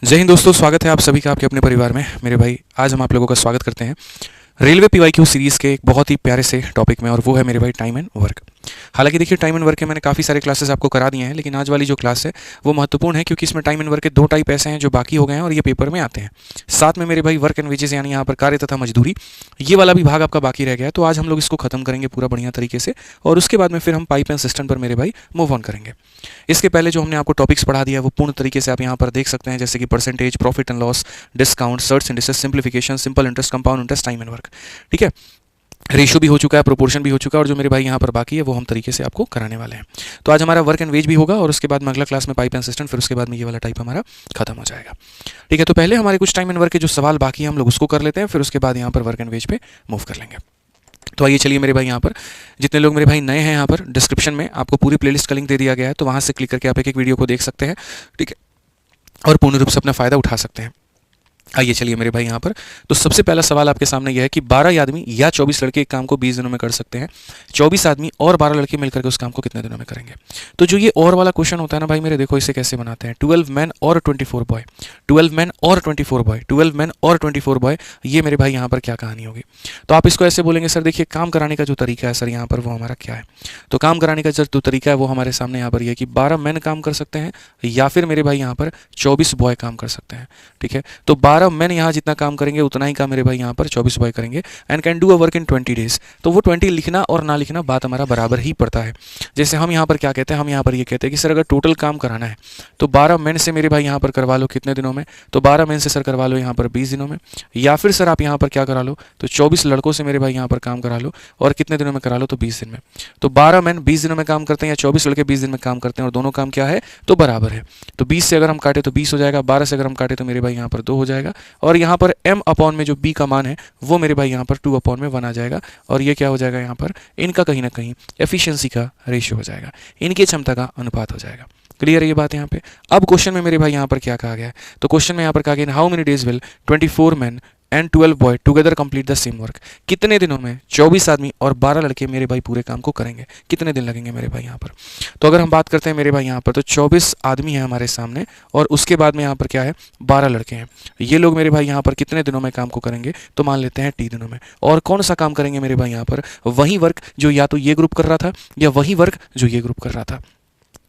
जय हिंद दोस्तों, स्वागत है आप सभी का आपके अपने परिवार में। मेरे भाई, आज हम आप लोगों का स्वागत करते हैं रेलवे पीवाईक्यू सीरीज़ के एक बहुत ही प्यारे से टॉपिक में, और वो है मेरे भाई टाइम एंड वर्क। हालांकि देखिए, टाइम एंड वर्क के मैंने काफ़ी सारे क्लासेस आपको करा दिए हैं, लेकिन आज वाली जो क्लास है वो महत्वपूर्ण है, क्योंकि इसमें टाइम एंड वर्क के दो टाइप ऐसे हैं जो बाकी हो गए हैं और ये पेपर में आते हैं। साथ में मेरे भाई वर्क एंड वेजेस, यानी यहाँ पर कार्य तथा मजदूरी, ये वाला भी भाग आपका बाकी रह गया है। तो आज हम लोग इसको खत्म करेंगे पूरा बढ़िया तरीके से, और उसके बाद में फिर हम पाइप एंड सिस्टम पर मेरे भाई मूव ऑन करेंगे। इसके पहले जो हमने आपको टॉपिक्स पढ़ा दिया है वो पूर्ण तरीके से आप यहाँ पर देख सकते हैं, जैसे कि percentage, profit and loss, discount, search indices, simplification, simple interest, compound interest, time and work. ठीक है, रेशियो भी हो चुका है, प्रोपोर्शन भी हो चुका है, और जो मेरे भाई यहाँ पर बाकी है वो हम तरीके से आपको कराने वाले हैं। तो आज हमारा वर्क एंड वेज भी होगा, और उसके बाद में अगला क्लास में पाइप एंड सिस्टम, फिर उसके बाद में ये वाला टाइप हमारा खत्म हो जाएगा। ठीक है, तो पहले हमारे कुछ टाइम एंड वर्क के जो सवाल बाकी है हम लोग उसको कर लेते हैं, फिर उसके बाद यहाँ पर वर्क एंड वेज पे मूव कर लेंगे। तो आइए चलिए मेरे भाई, यहाँ पर जितने लोग मेरे भाई नए हैं, यहाँ पर डिस्क्रिप्शन में आपको पूरी प्लेलिस्ट का लिंक दे दिया गया है, तो वहाँ से क्लिक करके आप एक एक वीडियो को देख सकते हैं। ठीक है, और पूर्ण रूप से अपना फ़ायदा उठा सकते हैं। आइए चलिए मेरे भाई, यहाँ पर तो सबसे पहला सवाल आपके सामने यह है कि 12 आदमी या 24 लड़के एक काम को 20 दिनों में कर सकते हैं। 24 आदमी और 12 लड़के मिलकर के उस काम को कितने दिनों में करेंगे? तो जो ये और वाला क्वेश्चन होता है ना भाई मेरे, देखो इसे कैसे बनाते हैं। 12 मैन और 24 बॉय, 12 मैन और 24 बॉय, 12 मैन और 24 बॉय, ये मेरे भाई यहाँ पर क्या कहानी होगी? तो आप इसको ऐसे बोलेंगे, सर देखिए काम कराने का जो तरीका है सर यहाँ पर वो हमारा क्या है? तो काम कराने का जो तरीका है वो हमारे सामने यहाँ पर यह है कि 12 मैन काम कर सकते हैं, या फिर मेरे भाई यहाँ पर 24 बॉय काम कर सकते हैं। ठीक है, तो 12 मैन यहाँ जितना काम करेंगे उतना ही काम मेरे भाई यहाँ पर 24 बॉय करेंगे, and can do a work in 20 days. तो वो 20 लिखना और ना लिखना बात हमारा बराबर ही पड़ता है। जैसे हम यहाँ पर क्या कहते हैं, हम यहाँ पर ये कहते हैं कि सर अगर टोटल काम कराना है तो 12 मैन से मेरे भाई यहाँ पर करवा लो कितने दिनों में? तो 12 मैन से सर करवा लो यहाँ पर 20 दिनों में, या फिर सर आप यहाँ पर क्या करा लो, तो 24 लड़कों से मेरे भाई यहाँ पर काम करा लो, और कितने दिनों में करा लो? तो 20 दिन में। तो 12 मैन 20 दिनों में काम करते हैं, या 24 लड़के 20 दिन में काम करते हैं, और दोनों काम क्या है? तो बराबर है। तो 20 से अगर हम काटे तो 20 हो जाएगा, 12 से अगर हम काटे तो मेरे भाई यहाँ पर 2 हो जाएगा, और यहाँ पर m अपॉन में जो b का मान है वो मेरे भाई यहाँ पर 2 अपॉन में 1 आ जाएगा, और ये क्या हो जाएगा यहाँ पर? इनका कहीं ना कहीं एफिशिएंसी का रेशियो हो जाएगा, इनकी क्षमता का अनुपात हो जाएगा। क्लियर है ये बात यहाँ पे? अब क्वेश्चन में मेरे भाई यहाँ पर क्या कहा गया है? तो क्वेश्चन में यहाँ पर कहा गया, how many days will 24 man and 12 boy together complete the same work? कितने दिनों में 24 आदमी और 12 लड़के मेरे भाई पूरे काम को करेंगे? कितने दिन लगेंगे मेरे भाई यहाँ पर? तो अगर हम बात करते हैं मेरे भाई यहाँ पर, तो 24 आदमी हैं हमारे सामने, और उसके बाद में यहाँ पर क्या है? 12 लड़के हैं। ये लोग मेरे भाई यहाँ पर कितने दिनों में काम को करेंगे? तो मान लेते हैं टी दिनों में। और कौन सा काम करेंगे मेरे भाई यहाँ पर? वही वर्क जो या तो ये ग्रुप कर रहा था, या वही वर्क जो ये ग्रुप कर रहा था,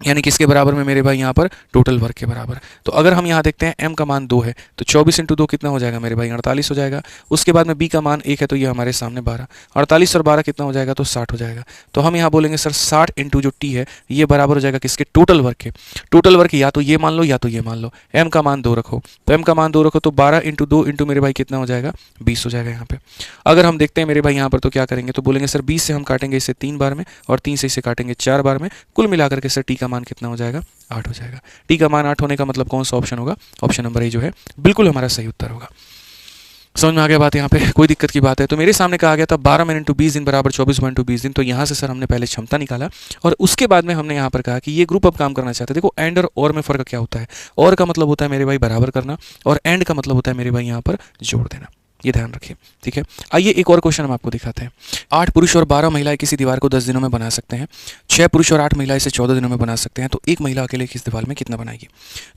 यानी किसके बराबर में मेरे भाई यहाँ पर? टोटल वर्क के बराबर। तो अगर हम यहाँ देखते हैं m का मान 2 है, तो 24 इंटू 2 कितना हो जाएगा मेरे भाई? 48 हो जाएगा। उसके बाद में b का मान 1 है, तो ये हमारे सामने 12, 48 और 12 कितना हो जाएगा? तो 60 हो जाएगा। तो हम यहाँ बोलेंगे सर 60 इंटू जो t है ये बराबर हो जाएगा किसके? टोटल वर्क के। टोटल वर्क या तो ये मान लो या तो ये मान लो। m का मान 2 रखो, तो m का मान 2 रखो, तो 12 इंटू 2 इंटू मेरे भाई कितना हो जाएगा? 20 हो जाएगा यहाँ पे। अगर हम देखते हैं मेरे भाई यहाँ पर, तो क्या करेंगे? तो बोलेंगे सर 20 से हम काटेंगे इसे 3 बार में, और 3 से इसे काटेंगे 4 बार में, कुल मिलाकर के सर टी का मान कितना हो जाएगा? 8 हो जाएगा। टी का मान 8 होने का मतलब कौन सा ऑप्शन होगा? ऑप्शन नंबर ए जो है बिल्कुल हमारा सही उत्तर होगा। समझ में आ गया बात? यहाँ पे कोई दिक्कत की बात है? तो मेरे सामने कहा गया था 12 मैन इंटू 20 दिन बराबर 24 मैन इंटू 20 दिन। तो यहाँ से सर हमने पहले क्षमता निकाला, और उसके बाद में हमने यहाँ पर कहा कि ये ग्रुप अब काम करना चाहते हैं। देखो एंड और में फ़र्क क्या होता है? और का मतलब होता है मेरे भाई बराबर करना, और एंड का मतलब होता है मेरे भाई यहाँ पर जोड़ देना। ये ध्यान रखिए, ठीक है। आइए एक और क्वेश्चन हम आपको दिखाते हैं। 8 पुरुष और 12 महिलाएं किसी दीवार को 10 दिनों में बना सकते हैं। 6 पुरुष और 8 महिलाएं इसे 14 दिनों में बना सकते हैं। तो एक महिला अकेले किस दीवार में कितना बनाएगी?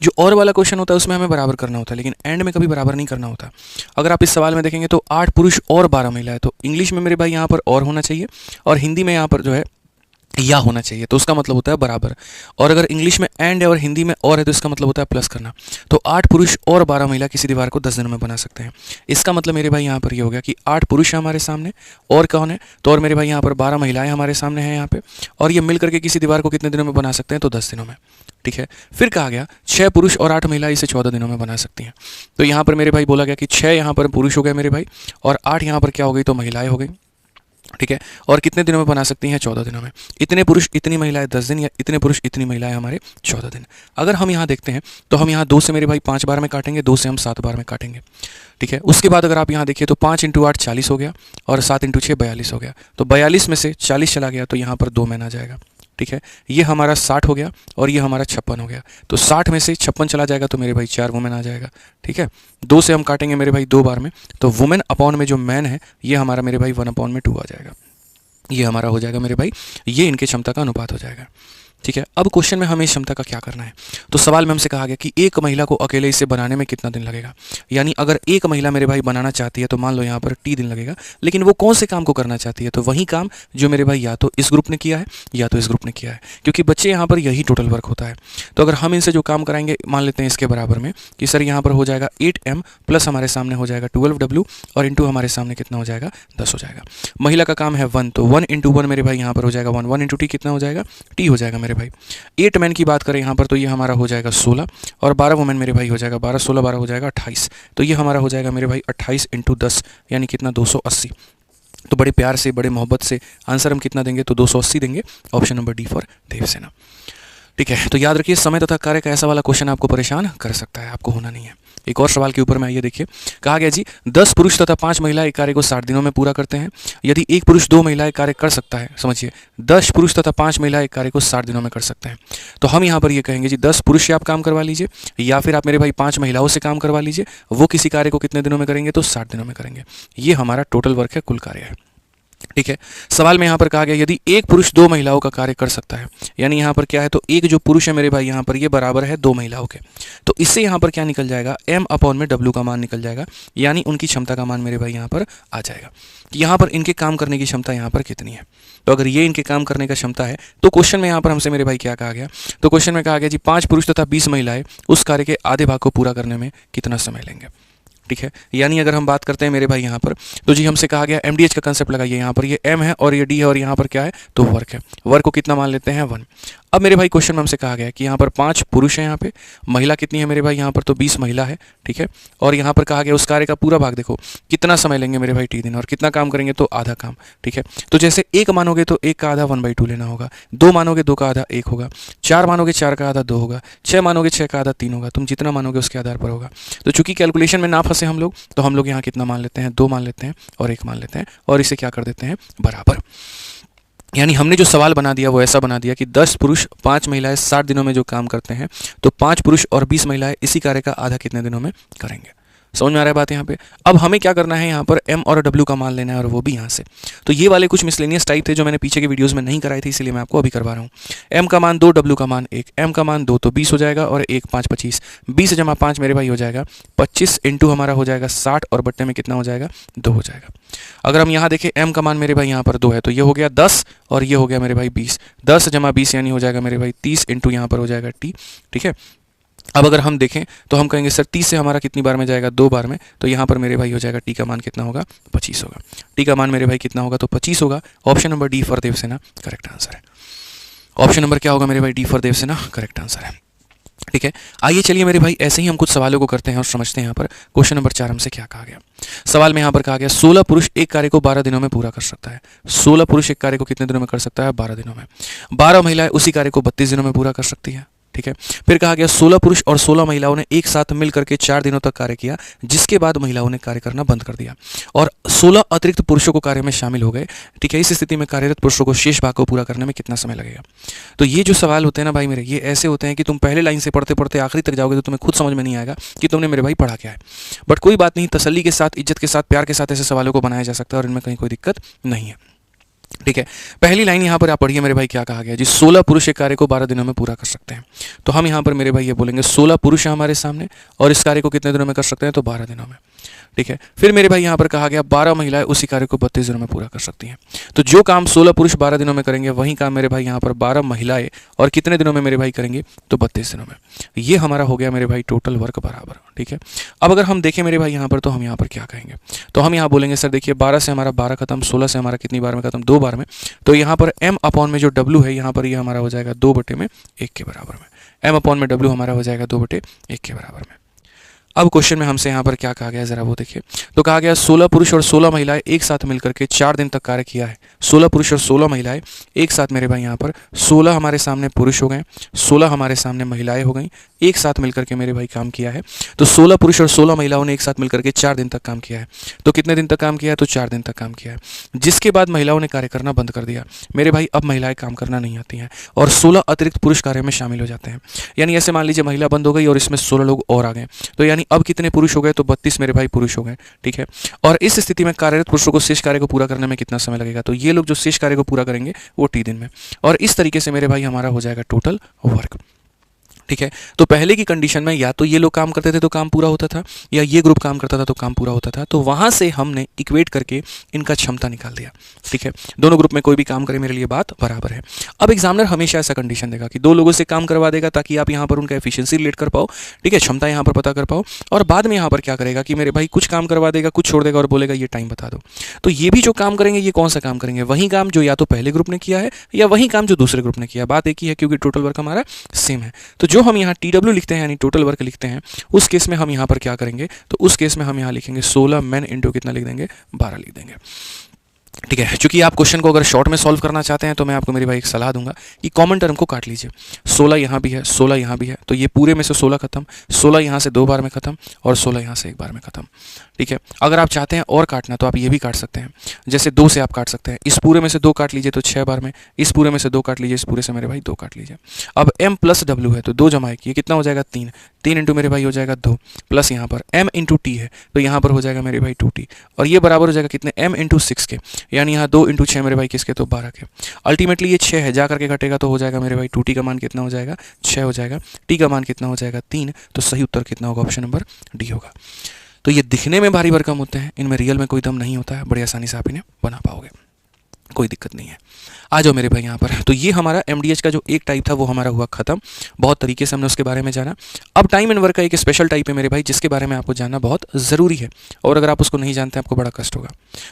जो और वाला क्वेश्चन होता है उसमें हमें बराबर करना होता है, लेकिन एंड में कभी बराबर नहीं करना होता। अगर आप इस सवाल में देखेंगे तो 8 पुरुष और 12 महिलाएं, तो इंग्लिश में मेरे भाई यहाँ पर और होना चाहिए, और हिंदी में यहाँ पर जो है या होना चाहिए, तो उसका मतलब होता है बराबर। और अगर इंग्लिश में एंड है और हिंदी में और है, तो इसका मतलब होता है प्लस करना। तो 8 पुरुष और 12 महिला किसी दीवार को 10 दिनों में बना सकते हैं। इसका मतलब मेरे भाई यहाँ पर ये हो गया कि 8 पुरुष हैं हमारे सामने, और कौन है? तो और मेरे भाई यहाँ पर 12 महिलाएं हमारे सामने हैं यहाँ पे, और ये मिल करके किसी दीवार को कितने दिनों में बना सकते हैं? तो 10 दिनों में। ठीक है, फिर कहा गया 6 पुरुष और 8 महिला इसे 14 दिनों में बना सकती हैं। तो यहाँ पर मेरे भाई बोला गया कि 6 यहाँ पर पुरुष हो गए मेरे भाई, और 8 यहाँ पर क्या हो गई? तो महिलाएं हो गई। ठीक है, और कितने दिनों में बना सकती हैं? 14 दिनों में। इतने पुरुष इतनी महिलाएं 10 दिन, या इतने पुरुष इतनी महिलाएं हमारे 14 दिन। अगर हम यहाँ देखते हैं तो हम यहाँ 2 से मेरे भाई 5 बार में काटेंगे, 2 से हम 7 बार में काटेंगे। ठीक है, उसके बाद अगर आप यहाँ देखिए तो 5 इंटू 8 40 हो गया, और 7 इंटू 6 42 हो गया। तो 42 में से 40 चला गया, तो यहाँ पर 2 मैन आ जाएगा। ठीक है, ये हमारा 60 हो गया, और ये हमारा 56 हो गया। तो 60 में से 56 चला जाएगा, तो मेरे भाई 4 वुमेन आ जाएगा। ठीक है, 2 से हम काटेंगे मेरे भाई 2 बार में, तो वुमेन अपॉन में जो मैन है ये हमारा मेरे भाई 1 अपॉन में 2 आ जाएगा। ये हमारा हो जाएगा मेरे भाई, ये इनके क्षमता का अनुपात हो जाएगा। ठीक है। अब क्वेश्चन में हमें इस क्षमता का क्या करना है। तो सवाल में हमसे कहा गया कि एक महिला को अकेले इसे बनाने में कितना दिन लगेगा। यानी अगर एक महिला मेरे भाई बनाना चाहती है तो मान लो यहाँ पर टी दिन लगेगा, लेकिन वो कौन से काम को करना चाहती है, तो वही काम जो मेरे भाई या तो इस ग्रुप ने किया है या तो इस ग्रुप ने किया है, क्योंकि बच्चे यहाँ पर यही टोटल वर्क होता है। तो अगर हम इनसे जो काम कराएंगे मान लेते हैं इसके बराबर में कि सर यहाँ पर हो जाएगा 8m प्लस हमारे सामने हो जाएगा 12w और इंटू हमारे सामने कितना हो जाएगा 10 हो जाएगा। महिला का काम है 1, तो 1 × 1 मेरे भाई यहाँ पर हो जाएगा 1, 1 × t कितना हो जाएगा t हो जाएगा मेरे भाई। 8 मैन की बात करें यहाँ पर तो ये हमारा हो जाएगा 16 और 12 वुमेन मेरे भाई हो जाएगा 12, 16, 12 हो जाएगा 28, तो ये हमारा हो जाएगा मेरे भाई 28 × 10 यानी कितना 280। तो बड़े प्यार से बड़े मोहब्बत से आंसर हम कितना देंगे तो 280 देंगे। Option number D for Devasena. ठीक है, तो याद रखिए समय तथा कार्य का ऐसा वाला क्वेश्चन आपको परेशान कर सकता है, आपको होना नहीं है। एक और सवाल के ऊपर में आइए देखिए, कहा गया जी 10 पुरुष तथा 5 महिलाएं एक कार्य को 60 दिनों में पूरा करते हैं। यदि एक पुरुष 2 महिलाएं कार्य कर सकता है, समझिए 10 पुरुष तथा 5 महिलाएं एक कार्य को 60 दिनों में कर सकते हैं, तो हम यहाँ पर ये कहेंगे जी 10 पुरुष से आप काम करवा लीजिए या फिर आप मेरे भाई 5 महिलाओं से काम करवा लीजिए, वो किसी कार्य को कितने दिनों में करेंगे तो 60 दिनों में करेंगे। ये हमारा टोटल वर्क है, कुल कार्य है। ठीक है, सवाल में यहाँ पर कहा गया यदि एक पुरुष 2 महिलाओं का कार्य कर सकता है, यानी यहाँ पर क्या है तो एक जो पुरुष है मेरे भाई यहाँ पर ये बराबर है 2 महिलाओं के, तो इससे यहाँ पर क्या निकल जाएगा m/w का मान निकल जाएगा, यानी उनकी क्षमता का मान मेरे भाई यहाँ पर आ जाएगा कि यहाँ पर इनके काम करने की क्षमता यहाँ पर कितनी है। तो अगर ये इनके काम करने का क्षमता है तो क्वेश्चन में यहाँ पर हमसे मेरे भाई क्या कहा गया, तो क्वेश्चन में कहा गया जी 5 पुरुष तथा 20 महिलाएं उस कार्य के आधे भाग को पूरा करने में कितना समय लेंगे। ठीक है, यानी अगर हम बात करते हैं मेरे भाई यहाँ पर तो जी हमसे कहा गया MDH का कंसेप्ट लगाइए, यहाँ पर ये M है और ये D है और यहाँ पर क्या है तो वर्क है। वर्क को कितना मान लेते हैं 1। अब मेरे भाई क्वेश्चन में हमसे कहा गया कि यहाँ पर 5 पुरुष हैं, यहाँ पे महिला कितनी है मेरे भाई यहाँ पर तो 20 महिला है। ठीक है, और यहाँ पर कहा गया उस कार्य का पूरा भाग देखो कितना समय लेंगे मेरे भाई T दिन और कितना काम करेंगे तो आधा काम। ठीक है, तो जैसे 1 मानोगे तो 1 का आधा 1/2 लेना होगा, 2 मानोगे 2 का आधा 1 होगा, 4 मानोगे 4 का आधा 2 होगा, 6 मानोगे 6 का आधा 3 होगा, तुम जितना मानोगे उसके आधार पर होगा। तो चूंकि कैलकुलेशन में ना फंसे हम लोग तो हम लोग यहाँ कितना मान लेते हैं 2 मान लेते हैं और 1 मान लेते हैं और इसे क्या कर देते हैं बराबर। यानी हमने जो सवाल बना दिया वो ऐसा बना दिया कि 10 पुरुष 5 महिलाएं 60 दिनों में जो काम करते हैं तो 5 पुरुष और 20 महिलाएं इसी कार्य का आधा कितने दिनों में करेंगे। समझ में आ रहा है बात यहाँ पे। अब हमें क्या करना है यहाँ पर M और W का मान लेना है और वो भी यहाँ से। तो ये वाले कुछ मिसलेनियस टाइप थे जो मैंने पीछे के वीडियोस में नहीं कराए थे, इसलिए मैं आपको अभी करवा रहा हूँ। M का मान 2, W का मान 1, M का मान 2 तो 20 हो जाएगा और 1 5 25, 20 × 5 मेरे भाई हो जाएगा 25 इंटू हमारा हो जाएगा 60 और बट्टे में कितना हो जाएगा 2 हो जाएगा। अगर हम यहाँ देखें M का मान मेरे भाई यहाँ पर 2 है तो ये हो गया 10 और ये हो गया मेरे भाई 20, 10 × 20 यानी हो जाएगा मेरे भाई 30 इंटू यहाँ पर हो जाएगा T। ठीक है, अब अगर हम देखें तो हम कहेंगे सर 30 से हमारा कितनी बार में जाएगा 2 बार में, तो यहाँ पर मेरे भाई हो जाएगा टी का मान कितना होगा 25 होगा। टी का मान मेरे भाई कितना होगा तो 25 होगा। Option number D for Devasena correct answer है। ऑप्शन नंबर क्या होगा मेरे भाई D for Devasena correct answer है। ठीक है, आइए चलिए मेरे भाई ऐसे ही हम कुछ सवालों को करते हैं और समझते हैं यहाँ पर क्वेश्चन नंबर 4 हमसे क्या कहा गया। सवाल में यहाँ पर कहा गया 16 पुरुष एक कार्य को 12 दिनों में पूरा कर सकता है। 16 पुरुष एक कार्य को कितने दिनों में कर सकता है 12 दिनों में। 12 महिलाएं उसी कार्य को 32 दिनों में पूरा कर सकती है। ठीक है, फिर कहा गया 16 पुरुष और 16 महिलाओं ने एक साथ मिलकर के 4 दिनों तक कार्य किया, जिसके बाद महिलाओं ने कार्य करना बंद कर दिया और 16 अतिरिक्त पुरुषों को कार्य में शामिल हो गए। ठीक है, इस स्थिति में कार्यरत पुरुषों को शेष भाग को पूरा करने में कितना समय लगेगा। तो ये जो सवाल होते हैं ना भाई मेरे, ये ऐसे होते हैं कि तुम पहले लाइन से पढ़ते पढ़ते आखिरी तक जाओगे तो तुम्हें खुद समझ में नहीं आएगा कि तुमने मेरे भाई पढ़ा क्या है। बट कोई बात नहीं, तसल्ली के साथ, इज्जत के साथ, प्यार के साथ ऐसे सवालों को बनाया जा सकता है और इनमें कहीं कोई दिक्कत नहीं है। ठीक है, पहली लाइन यहाँ पर आप पढ़िए मेरे भाई क्या कहा गया जी 16 पुरुष एक कार्य को 12 दिनों में पूरा कर सकते हैं। तो हम यहाँ पर मेरे भाई ये बोलेंगे 16 पुरुष हैं हमारे सामने और इस कार्य को कितने दिनों में कर सकते हैं तो 12 दिनों में। ठीक है, फिर मेरे भाई यहाँ पर कहा गया 12 महिलाएं उसी कार्य को 32 दिनों में पूरा कर सकती हैं। तो जो काम 16 पुरुष 12 दिनों में करेंगे वही काम मेरे भाई यहाँ पर 12 महिलाएं और कितने दिनों में मेरे भाई करेंगे तो 32 दिनों में। ये हमारा हो गया मेरे भाई टोटल वर्क बराबर। ठीक है, अब अगर हम देखें मेरे भाई यहाँ पर तो हम यहाँ पर क्या कहेंगे, तो हम यहाँ बोलेंगे सर देखिए 12 से हमारा 12 खत्म, 16 से हमारा कितनी बार में खत्म 2 बार में, तो यहाँ पर M/में जो W है यहाँ पर ये हमारा हो जाएगा 2/1 के बराबर में। M/में W हमारा हो जाएगा 2/1 के बराबर में। अब क्वेश्चन में हमसे यहाँ पर क्या कहा गया जरा वो देखिए। तो कहा गया 16 पुरुष और 16 महिलाएं एक साथ मिलकर के 4 दिन तक कार्य किया है। 16 पुरुष और 16 महिलाएं एक साथ मेरे भाई यहाँ पर 16 हमारे सामने पुरुष हो गए, 16 हमारे सामने महिलाएं हो गई, एक साथ मिलकर के मेरे भाई काम किया है। तो 16 पुरुष और 16 महिलाओं ने एक साथ मिलकर के 4 दिन तक काम किया है। तो कितने दिन तक काम किया है? तो 4 दिन तक काम किया है। जिसके बाद महिलाओं ने कार्य करना बंद कर दिया। मेरे भाई अब महिलाएं काम करना नहीं आती हैं और 16 अतिरिक्त पुरुष कार्य में शामिल हो जाते हैं। यानी ऐसे मान लीजिए महिला बंद हो गई और इसमें 16 लोग और आ गए, तो यानी अब कितने पुरुष हो गए? तो 32 मेरे भाई पुरुष हो गए। ठीक है, और इस स्थिति में कार्यरत पुरुषों को शेष कार्य को पूरा करने में कितना समय लगेगा? तो ये लोग जो शेष कार्य को पूरा करेंगे वो टी दिन में, और इस तरीके से मेरे भाई हमारा हो जाएगा टोटल वर्क। ठीक है, तो पहले की कंडीशन में या तो ये लोग काम करते थे तो काम पूरा होता था, या ये ग्रुप काम करता था तो काम पूरा होता था। तो वहां से हमने इक्वेट करके इनका क्षमता निकाल दिया। ठीक है, दोनों ग्रुप में कोई भी काम करे मेरे लिए बात बराबर है। अब एग्जामिनर हमेशा ऐसा कंडीशन देगा कि 2 लोगों से काम करवा देगा ताकि आप यहाँ पर उनका एफिशिएंसी रिलेट कर पाओ। ठीक है, क्षमता यहाँ पर पता कर पाओ, और बाद में यहाँ पर क्या करेगा कि मेरे भाई कुछ काम करवा देगा, कुछ छोड़ देगा और बोलेगा ये टाइम बता दो। तो ये भी जो काम करेंगे ये कौन सा काम करेंगे? वही काम जो या तो पहले ग्रुप ने किया है या वही काम जो दूसरे ग्रुप ने किया। बात एक ही है क्योंकि टोटल वर्क हमारा सेम है। तो जो हम यहाँ TW लिखते हैं यानी टोटल वर्क लिखते हैं, उस केस में हम यहाँ पर क्या करेंगे? तो उस केस में हम यहाँ लिखेंगे 16 मैन इंटू कितना लिख देंगे? 12 लिख देंगे। ठीक है, चूंकि आप क्वेश्चन को अगर शॉर्ट में सॉल्व करना चाहते हैं तो मैं आपको मेरे भाई एक सलाह दूंगा कि कॉमन टर्म को काट लीजिए। 16 यहाँ भी है, 16 यहाँ भी है, तो ये पूरे में से 16 खत्म, 16 यहाँ से 2 बार में खत्म और 16 यहाँ से 1 बार में खत्म। ठीक है, अगर आप चाहते हैं और काटना तो आप ये भी काट सकते हैं, जैसे 2 से आप काट सकते हैं। इस पूरे में से 2 काट लीजिए तो 6 बार में, इस पूरे में से 2 काट लीजिए, इस पूरे से मेरे भाई 2 काट लीजिए। अब m प्लस w है तो 2 जमा 1 ये कितना हो जाएगा? 3। 3 इंटू मेरे भाई हो जाएगा 2, प्लस यहाँ पर m इंटू टी है तो यहाँ पर हो जाएगा मेरे भाई 2t, और ये बराबर हो जाएगा कितने? m इंटू 6 के, यानी यहाँ 2 इंटू 6 मेरे भाई किसके? तो 12 के। अल्टीमेटली ये 6 है, जा करके घटेगा तो हो जाएगा मेरे भाई 2t का मान कितना हो जाएगा? 6 हो जाएगा। t का मान कितना हो जाएगा? 3। तो सही उत्तर कितना होगा? ऑप्शन नंबर डी होगा। तो ये दिखने में भारी भरकम होते हैं, इनमें रियल में कोई दम नहीं होता है, बड़ी आसानी से आप इन्हें बना पाओगे, कोई दिक्कत नहीं है। आ जाओ मेरे भाई यहाँ पर। तो ये हमारा MDH का जो एक टाइप था वो हमारा हुआ खत्म। बहुत तरीके से हमने उसके बारे में जाना। अब टाइम एंड वर्क का एक स्पेशल टाइप है मेरे भाई जिसके बारे में आपको जानना बहुत ज़रूरी है, और अगर आप उसको नहीं जानते आपको बड़ा कष्ट होगा।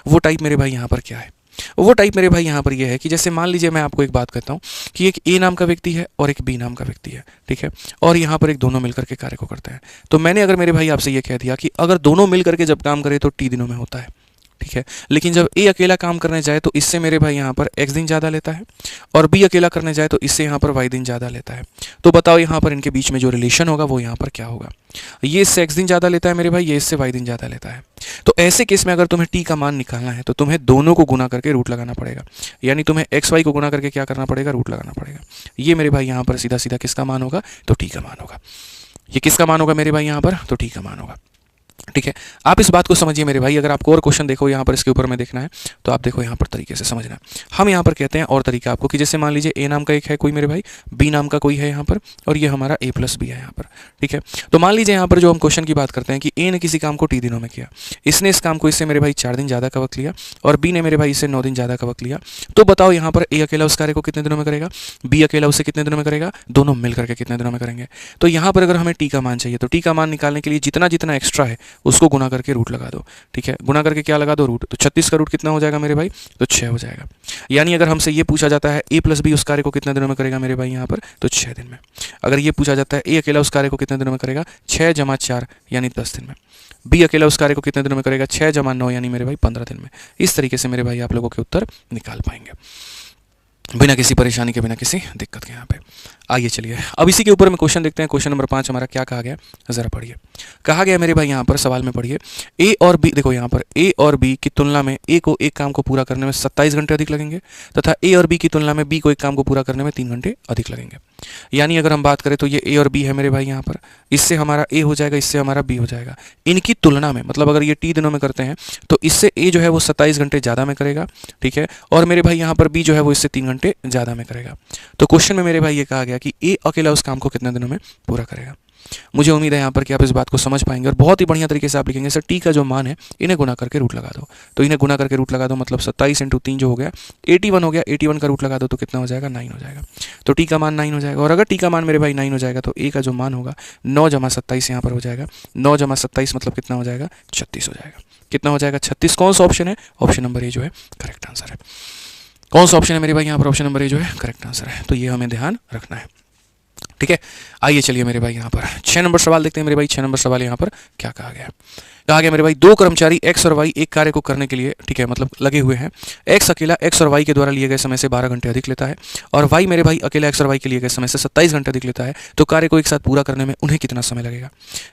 वो टाइप मेरे भाई यहाँ पर क्या है? वो टाइप मेरे भाई यहाँ पर ये है कि जैसे मान लीजिए मैं आपको एक बात कहता हूँ कि एक A नाम का व्यक्ति है और एक B नाम का व्यक्ति है। ठीक है, और यहाँ पर एक दोनों मिलकर के कार्य को करते हैं। तो मैंने अगर मेरे भाई आपसे ये कह दिया कि अगर दोनों मिलकर के जब काम करे तो T दिनों में होता है। ठीक है, लेकिन जब A अकेला काम करने जाए तो इससे मेरे भाई यहाँ पर X दिन ज़्यादा लेता है, और B अकेला करने जाए तो इससे यहाँ पर Y दिन ज़्यादा लेता है। तो बताओ यहाँ पर इनके बीच में जो रिलेशन होगा वो यहाँ पर क्या होगा? ये इससे X दिन ज़्यादा लेता है मेरे भाई, ये इससे Y दिन ज़्यादा लेता है। तो ऐसे केस में अगर तुम्हें T का मान निकालना है तो तुम्हें दोनों को गुना करके रूट लगाना पड़ेगा, यानी तुम्हें XY को गुना करके क्या करना पड़ेगा? रूट लगाना पड़ेगा। ये मेरे भाई यहाँ पर सीधा सीधा किसका मान होगा? तो T का मान होगा। ये किसका मान होगा मेरे भाई यहाँ पर? तो T का मान होगा। ठीक है, आप इस बात को समझिए मेरे भाई। अगर आपको और क्वेश्चन देखो यहाँ पर इसके ऊपर में देखना है तो आप देखो यहाँ पर तरीके से समझना। हम यहाँ पर कहते हैं और तरीका आपको कि जैसे मान लीजिए A नाम का एक है कोई मेरे भाई, B नाम का कोई है यहाँ पर, और ये हमारा A प्लस B है यहाँ पर। ठीक है, तो मान लीजिए यहाँ पर जो हम क्वेश्चन की बात करते हैं कि A ने किसी काम को T दिनों में किया, इसने इस काम को इससे मेरे भाई 4 दिन ज़्यादा का वक्त लिया, और B ने मेरे भाई इससे 9 दिन ज़्यादा का वक्त लिया। तो बताओ यहाँ पर A अकेला उस कार्य को कितने दिनों में करेगा? B अकेला उसे कितने दिनों में करेगा? दोनों मिल करके कितने दिनों में करेंगे? तो यहाँ पर अगर हमें T का मान चाहिए तो T का मान निकालने के लिए जितना जितना एक्स्ट्रा है उसको गुना करके रूट लगा दो। ठीक है, गुना करके क्या लगा दो? रूट। तो 36 का रूट कितना हो जाएगा मेरे भाई? तो 6 हो जाएगा। यानी अगर हमसे ये पूछा जाता है A प्लस B उस कार्य को कितने दिनों में करेगा मेरे भाई यहाँ पर? तो 6 दिन में। अगर ये पूछा जाता है A अकेला उस कार्य को कितने दिनों में करेगा? 6 जमा 4 यानी 10 दिन में। B अकेला उस कार्य को कितने दिनों में करेगा? 6 जमा 9 यानी मेरे भाई 15 दिन में। इस तरीके से मेरे भाई आप लोगों के उत्तर निकाल पाएंगे बिना किसी परेशानी के, बिना किसी दिक्कत के। यहाँ पे आइए चलिए अब इसी के ऊपर में क्वेश्चन देखते हैं। क्वेश्चन नंबर 5 हमारा क्या कहा गया, ज़रा पढ़िए। कहा गया मेरे भाई यहाँ पर सवाल में पढ़िए, A और B, देखो यहाँ पर A और B की तुलना में A को एक काम को पूरा करने में 27 घंटे अधिक लगेंगे, तथा A और B की तुलना में B को एक काम को पूरा करने में 3 घंटे अधिक लगेंगे। यानी अगर हम बात करें तो ये A और B है मेरे भाई यहाँ पर, इससे हमारा A हो जाएगा, इससे हमारा B हो जाएगा। इनकी तुलना में मतलब अगर ये T दिनों में करते हैं तो इससे A जो है वो 27 घंटे ज़्यादा में करेगा। ठीक है, और मेरे भाई यहाँ पर B जो है वो इससे 3 घंटे ज़्यादा में करेगा। तो क्वेश्चन में मेरे भाई ये कहा गया कि A अकेला उस काम को कितने दिनों में पूरा करेगा। मुझे उम्मीद है यहाँ पर कि आप इस बात को समझ पाएंगे और बहुत ही बढ़िया तरीके से आप लिखेंगे। सर T का जो मान है इन्हें गुना करके रूट लगा दो, तो इन्हें गुना करके रूट लगा दो मतलब 27 × 3 जो हो गया 81 हो गया। 81 का रूट लगा दो तो कितना हो जाएगा? 9 हो जाएगा। तो T का मान 9 हो जाएगा, और अगर T का मान मेरे भाई 9 हो जाएगा तो A का जो मान होगा 9 जमा 27 यहाँ पर हो जाएगा। 9 जमा 27 मतलब कितना हो जाएगा? 36 हो जाएगा। कितना हो जाएगा? 36। कौन सा ऑप्शन है? ऑप्शन नंबर ए जो है करेक्ट आंसर है। कौन सा ऑप्शन है मेरे भाई यहाँ पर? ऑप्शन नंबर ए जो है करेक्ट आंसर है। तो ये हमें ध्यान रखना है। ठीक है, आइए चलिए मेरे भाई यहाँ पर 6 नंबर सवाल देखते हैं मेरे भाई। 6 नंबर सवाल यहाँ पर क्या कहा गया है। कहा गया मेरे भाई दो कर्मचारी एक्स और वाई एक कार्य को करने के लिए, ठीक है, मतलब लगे हुए हैं। एक्स अकेला एक्स और वाई के द्वारा लिए गए समय से 12 घंटे अधिक लेता है और वाई मेरे भाई अकेला एक्स और वाई के लिए गए समय से 27 घंटे अधिक लेता है, तो कार्य को एक साथ पूरा करने में उन्हें कितना समय लगेगा।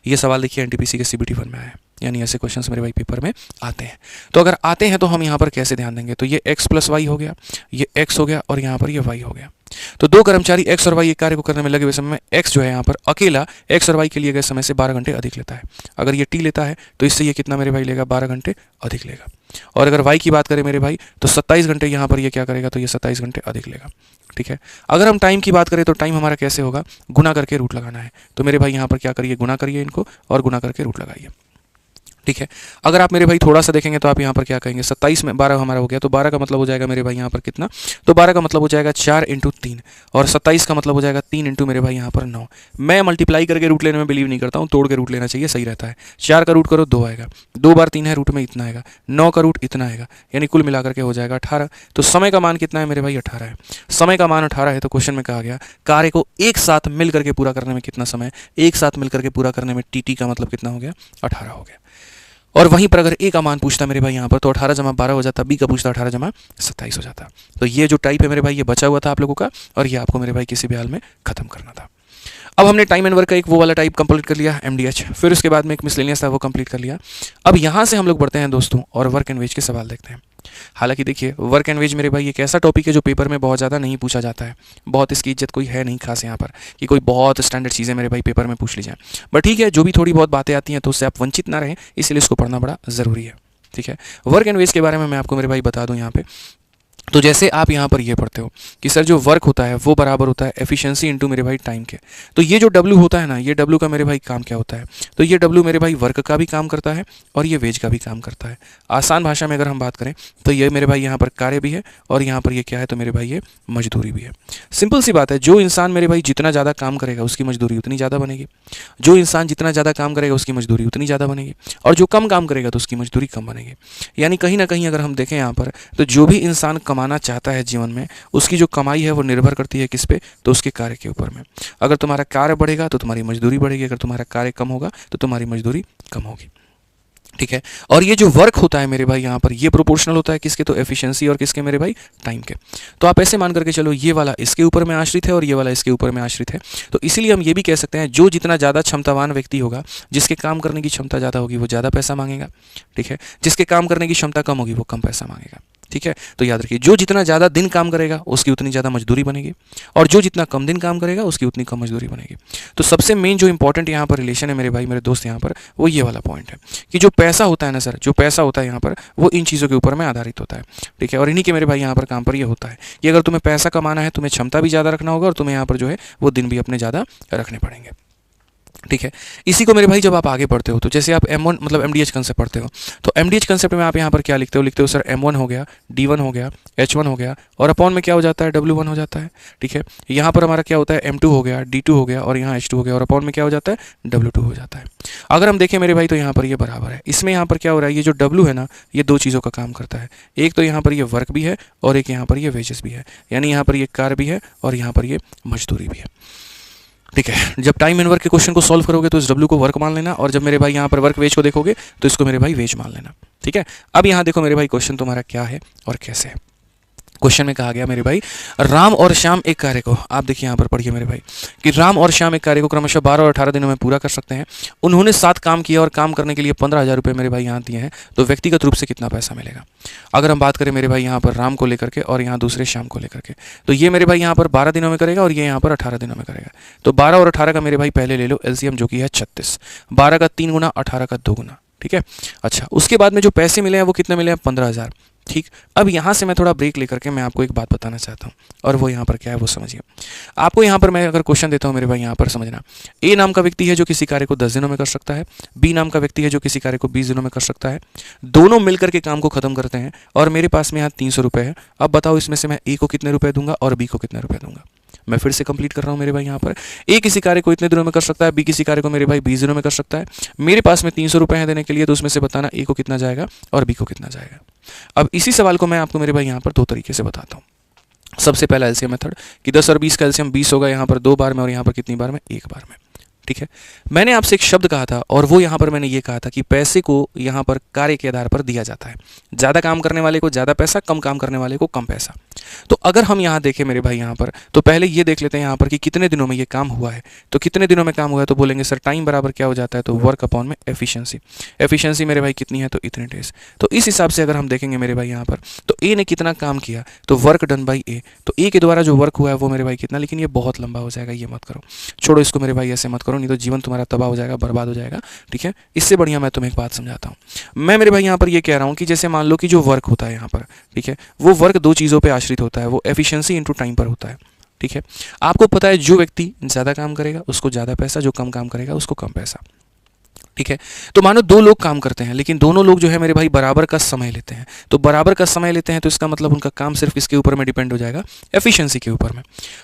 ये सवाल देखिए एनटीपीसी के CBT 1 में आया है, यानी ऐसे क्वेश्चंस मेरे भाई पेपर में आते हैं। तो अगर आते हैं तो हम यहाँ पर कैसे ध्यान देंगे, तो ये x प्लस वाई हो गया, ये x हो गया और यहाँ पर ये y हो गया। तो दो कर्मचारी x और y एक कार्य को करने में लगे हुए समय में x जो है यहाँ पर अकेला x और y के लिए गए समय से 12 घंटे अधिक लेता है। अगर ये t लेता है तो इससे ये कितना मेरे भाई लेगा, 12 घंटे अधिक लेगा। और अगर y की बात करें मेरे भाई तो 27 घंटे यहाँ पर ये क्या करेगा, तो ये 27 घंटे अधिक लेगा। ठीक है, अगर हम टाइम की बात करें तो टाइम हमारा कैसे होगा, गुना करके रूट लगाना है। तो मेरे भाई यहाँ पर क्या करिए, गुना करिए इनको और गुना करके रूट लगाइए। ठीक है, अगर आप मेरे भाई थोड़ा सा देखेंगे तो आप यहाँ पर क्या कहेंगे, 27 में 12 हमारा हो गया, तो 12 का मतलब हो जाएगा मेरे भाई यहाँ पर कितना, तो 12 का मतलब हो जाएगा 4 × 3 और 27 का मतलब हो जाएगा 3 × मेरे भाई यहाँ पर 9। मैं मल्टीप्लाई करके रूट लेने में बिलीव नहीं करता हूँ, तोड़ के रूट लेना चाहिए, सही रहता है। 4 का रूट करो 2 आएगा, 2 बार 3 है, रूट में इतना आएगा, 9 का रूट इतना आएगा, यानी कुल मिलाकर के हो जाएगा 18। तो समय का मान कितना है मेरे भाई, 18 है। समय का मान 18 है, तो क्वेश्चन में कहा गया कार्य को एक साथ मिल करके पूरा करने में कितना समय, एक साथ मिल करके पूरा करने में टी का मतलब कितना हो गया, 18 हो गया। और वहीं पर अगर ए का मान पूछता मेरे भाई यहाँ पर तो 18 + 12 हो जाता, बी का पूछता 18 + 27 हो जाता। तो ये जो टाइप है मेरे भाई ये बचा हुआ था आप लोगों का, और ये आपको मेरे भाई किसी भी हाल में खत्म करना था। अब हमने टाइम एंड वर्क का एक वो वाला टाइप कंप्लीट कर लिया MDH, फिर उसके बाद में एक मिसलेनियस था वो कंप्लीट कर लिया। अब यहाँ से हम लोग बढ़ते हैं दोस्तों और वर्क एंड वेज के सवाल देखते हैं। हालांकि देखिए वर्क एंड वेज मेरे भाई एक ऐसा टॉपिक है जो पेपर में बहुत ज़्यादा नहीं पूछा जाता है, बहुत इसकी इज्जत कोई है नहीं खास यहाँ पर कि कोई बहुत स्टैंडर्ड चीज़ें मेरे भाई पेपर में पूछ ली जाए। बट ठीक है, जो भी थोड़ी बहुत बातें आती हैं तो उससे आप वंचित ना रहें, इसलिए इसको पढ़ना बड़ा ज़रूरी है। ठीक है, वर्क एंड वेज के बारे में मैं आपको मेरे भाई बता दूँ यहाँ पे। तो जैसे आप यहाँ पर ये पढ़ते हो कि सर जो वर्क होता है वो बराबर होता है एफिशिएंसी इनटू मेरे भाई टाइम के। तो ये जो W होता है ना, ये W का मेरे भाई काम क्या होता है, तो ये W मेरे भाई वर्क का भी काम करता है और ये वेज का भी काम करता है। आसान भाषा में अगर हम बात करें तो ये मेरे भाई यहाँ पर कार्य भी है और यहाँ पर ये क्या है, तो मेरे भाई ये मजदूरी भी है। सिंपल सी बात है, जो इंसान मेरे भाई जितना ज़्यादा काम करेगा उसकी मजदूरी उतनी ज़्यादा बनेगी, जो इंसान जितना ज़्यादा काम करेगा उसकी मजदूरी उतनी ज़्यादा बनेगी, और जो कम काम करेगा तो उसकी मजदूरी कम बनेगी। यानी कहीं ना कहीं अगर हम देखें यहाँ पर तो जो भी इंसान कमाना चाहता है जीवन में, उसकी जो कमाई है वो निर्भर करती है किस पे, तो उसके कार्य के ऊपर में। अगर तुम्हारा कार्य बढ़ेगा तो तुम्हारी मजदूरी बढ़ेगी, अगर तुम्हारा कार्य कम होगा तो तुम्हारी मजदूरी कम होगी। ठीक है, और ये जो वर्क होता है मेरे भाई यहाँ पर ये प्रोपोर्शनल होता है किसके, तो एफिशिएंसी और किसके मेरे भाई, टाइम के। तो आप ऐसे मान करके चलो ये वाला इसके ऊपर में आश्रित है और ये वाला इसके ऊपर में आश्रित है। तो इसीलिए हम ये भी कह सकते हैं जो जितना ज़्यादा क्षमतावान व्यक्ति होगा, जिसके काम करने की क्षमता ज़्यादा होगी वो ज़्यादा पैसा मांगेगा। ठीक है, जिसके काम करने की क्षमता कम होगी वो कम पैसा मांगेगा। ठीक है, तो याद रखिए जो जितना ज़्यादा दिन काम करेगा उसकी उतनी ज़्यादा मजदूरी बनेगी, और जो जितना कम दिन काम करेगा उसकी उतनी कम मजदूरी बनेगी। तो सबसे मेन जो इंपॉर्टेंट यहाँ पर रिलेशन है मेरे भाई मेरे दोस्त यहाँ पर, वो ये वाला पॉइंट है कि जो पैसा होता है ना सर, जो पैसा होता है यहाँ पर वो इन चीज़ों के ऊपर में आधारित होता है। ठीक है, और इन्हीं के मेरे भाई यहाँ पर काम पर ये होता है कि अगर तुम्हें पैसा कमाना है, तुम्हें क्षमता भी ज़्यादा रखना होगा और तुम्हें यहाँ पर जो है वो दिन भी अपने ज़्यादा रखने पड़ेंगे। ठीक है, इसी को मेरे भाई जब आप आगे पढ़ते हो तो जैसे आप M1 मतलब MDH कंसेप्ट पढ़ते हो, तो MDH कंसेप्ट में आप यहाँ पर क्या लिखते हो, लिखते हो सर M1 हो गया, D1 हो गया, H1 हो गया, और अपॉन में क्या हो जाता है, W1 हो जाता है। ठीक है, यहाँ पर हमारा क्या होता है, M2 हो गया, D2 हो गया, और यहाँ H2 हो गया, और अपॉन में क्या हो जाता है, W2 हो जाता है। अगर हम देखें मेरे भाई तो यहाँ पर ये बराबर है, इसमें यहाँ पर क्या हो रहा है, ये जो W है ना ये दो चीज़ों का काम करता है। एक तो यहाँ पर ये वर्क भी है और एक यहाँ पर ये वेजेस भी है, यानी यहाँ पर ये कार्य भी है और यहाँ पर ये मजदूरी भी है। ठीक है, जब टाइम एंड वर्क के क्वेश्चन को सॉल्व करोगे तो इस W को वर्क मान लेना, और जब मेरे भाई यहाँ पर वर्क वेज को देखोगे तो इसको मेरे भाई वेज मान लेना। ठीक है, अब यहाँ देखो मेरे भाई क्वेश्चन तुम्हारा क्या है और कैसे है। क्वेश्चन में कहा गया मेरे भाई राम और श्याम एक कार्य को, आप देखिए यहाँ पर पढ़िए मेरे भाई कि राम और श्याम एक कार्य को क्रमशः 12 और 18 दिनों में पूरा कर सकते हैं। उन्होंने 7 काम किया और काम करने के लिए 15,000 रुपये मेरे भाई यहाँ दिए हैं, तो व्यक्तिगत रूप से कितना पैसा मिलेगा। अगर हम बात करें मेरे भाई यहाँ पर राम को लेकर के और यहाँ दूसरे श्याम को लेकर के, तो ये मेरे भाई यहाँ पर 12 दिनों में करेगा और ये यहाँ पर 18 दिनों में करेगा। तो 12 और 18 का मेरे भाई पहले ले लो LCM जो कि है 36, 12 का 3 गुना, 18 का 2 गुना। ठीक है, अच्छा उसके बाद में जो पैसे मिले हैं वो कितने मिले हैं, 15,000। ठीक, अब यहाँ से मैं थोड़ा ब्रेक लेकर के मैं आपको एक बात बताना चाहता हूँ, और वो यहाँ पर क्या है वो समझिए। आपको यहाँ पर मैं अगर क्वेश्चन देता हूँ मेरे भाई यहाँ पर समझना, ए नाम का व्यक्ति है जो किसी कार्य को 10 दिनों में कर सकता है, बी नाम का व्यक्ति है जो किसी कार्य को 20 दिनों में कर सकता है। दोनों मिलकर के काम को खत्म करते हैं और मेरे पास में यहाँ 300 रुपये है। अब बताओ इसमें से मैं ए को कितने रुपये दूंगा और बी को कितने रुपये दूंगा। मैं फिर से कंप्लीट कर रहा हूँ मेरे भाई यहाँ पर, ए किसी कार्य को इतने दिनों में कर सकता है, बी किसी कार्य को मेरे भाई 20 दिनों में कर सकता है। मेरे पास में 300 रुपये हैं देने के लिए, तो उसमें से बताना ए को कितना जाएगा और बी को कितना जाएगा। अब इसी सवाल को मैं आपको मेरे भाई यहाँ पर 2 तरीके से बताता हूँ। सबसे पहला एलसीएम मेथड कि 10 और 20 का एलसीएम 20 होगा यहाँ पर 2 बार में, और यहाँ पर कितनी बार में, 1 बार में। ठीक है। मैंने आपसे एक शब्द कहा था और वो यहाँ पर मैंने ये कहा था कि पैसे को यहाँ पर कार्य के आधार पर दिया जाता है। ज़्यादा काम करने वाले को ज़्यादा पैसा, कम काम करने वाले को कम पैसा। तो अगर हम यहाँ देखें मेरे भाई यहाँ पर, तो पहले ये देख लेते हैं यहाँ पर कि कितने दिनों में ये काम हुआ है। तो कितने दिनों में काम हुआ है, तो बोलेंगे सर टाइम बराबर क्या हो जाता है, तो वर्क अपॉन में एफिशिएंसी। एफिशिएंसी मेरे भाई कितनी है, तो इतने डेज। तो इस हिसाब से अगर हम देखेंगे मेरे भाई यहाँ पर, तो ए ने कितना काम किया, तो वर्क डन बाई ए। तो ए के द्वारा जो वर्क हुआ है वो मेरे भाई कितना, लेकिन ये बहुत लंबा हो जाएगा, ये मत करो, छोड़ो इसको मेरे भाई, ऐसे मत करो, नहीं तो जीवन तुम्हारा तबाह हो जाएगा, बर्बाद हो जाएगा। ठीक है, इससे बढ़िया मैं तुम्हें एक बात समझाता हूँ। मैं मेरे भाई यहाँ पर ये कह रहा हूँ कि जैसे मान लो कि जो वर्क होता है यहाँ पर, ठीक है, वो वर्क दो चीज़ों पे आश्रित होता है, वो एफिशिएंसी इनटू टाइम पर होता है। ठीक है, आपको पता है जो व्यक्ति ज़्यादा काम करेगा उसको ज़्यादा पैसा, जो कम काम करेगा उसको कम पैसा। ठीक है, तो मानो दो लोग काम करते हैं, लेकिन दोनों लोग जो है मेरे भाई बराबर का समय लेते हैं। तो बराबर का समय लेते हैं तो इसका मतलब उनका काम सिर्फ किसके ऊपर में डिपेंड हो जाएगा, एफिशिएंसी के ऊपर में।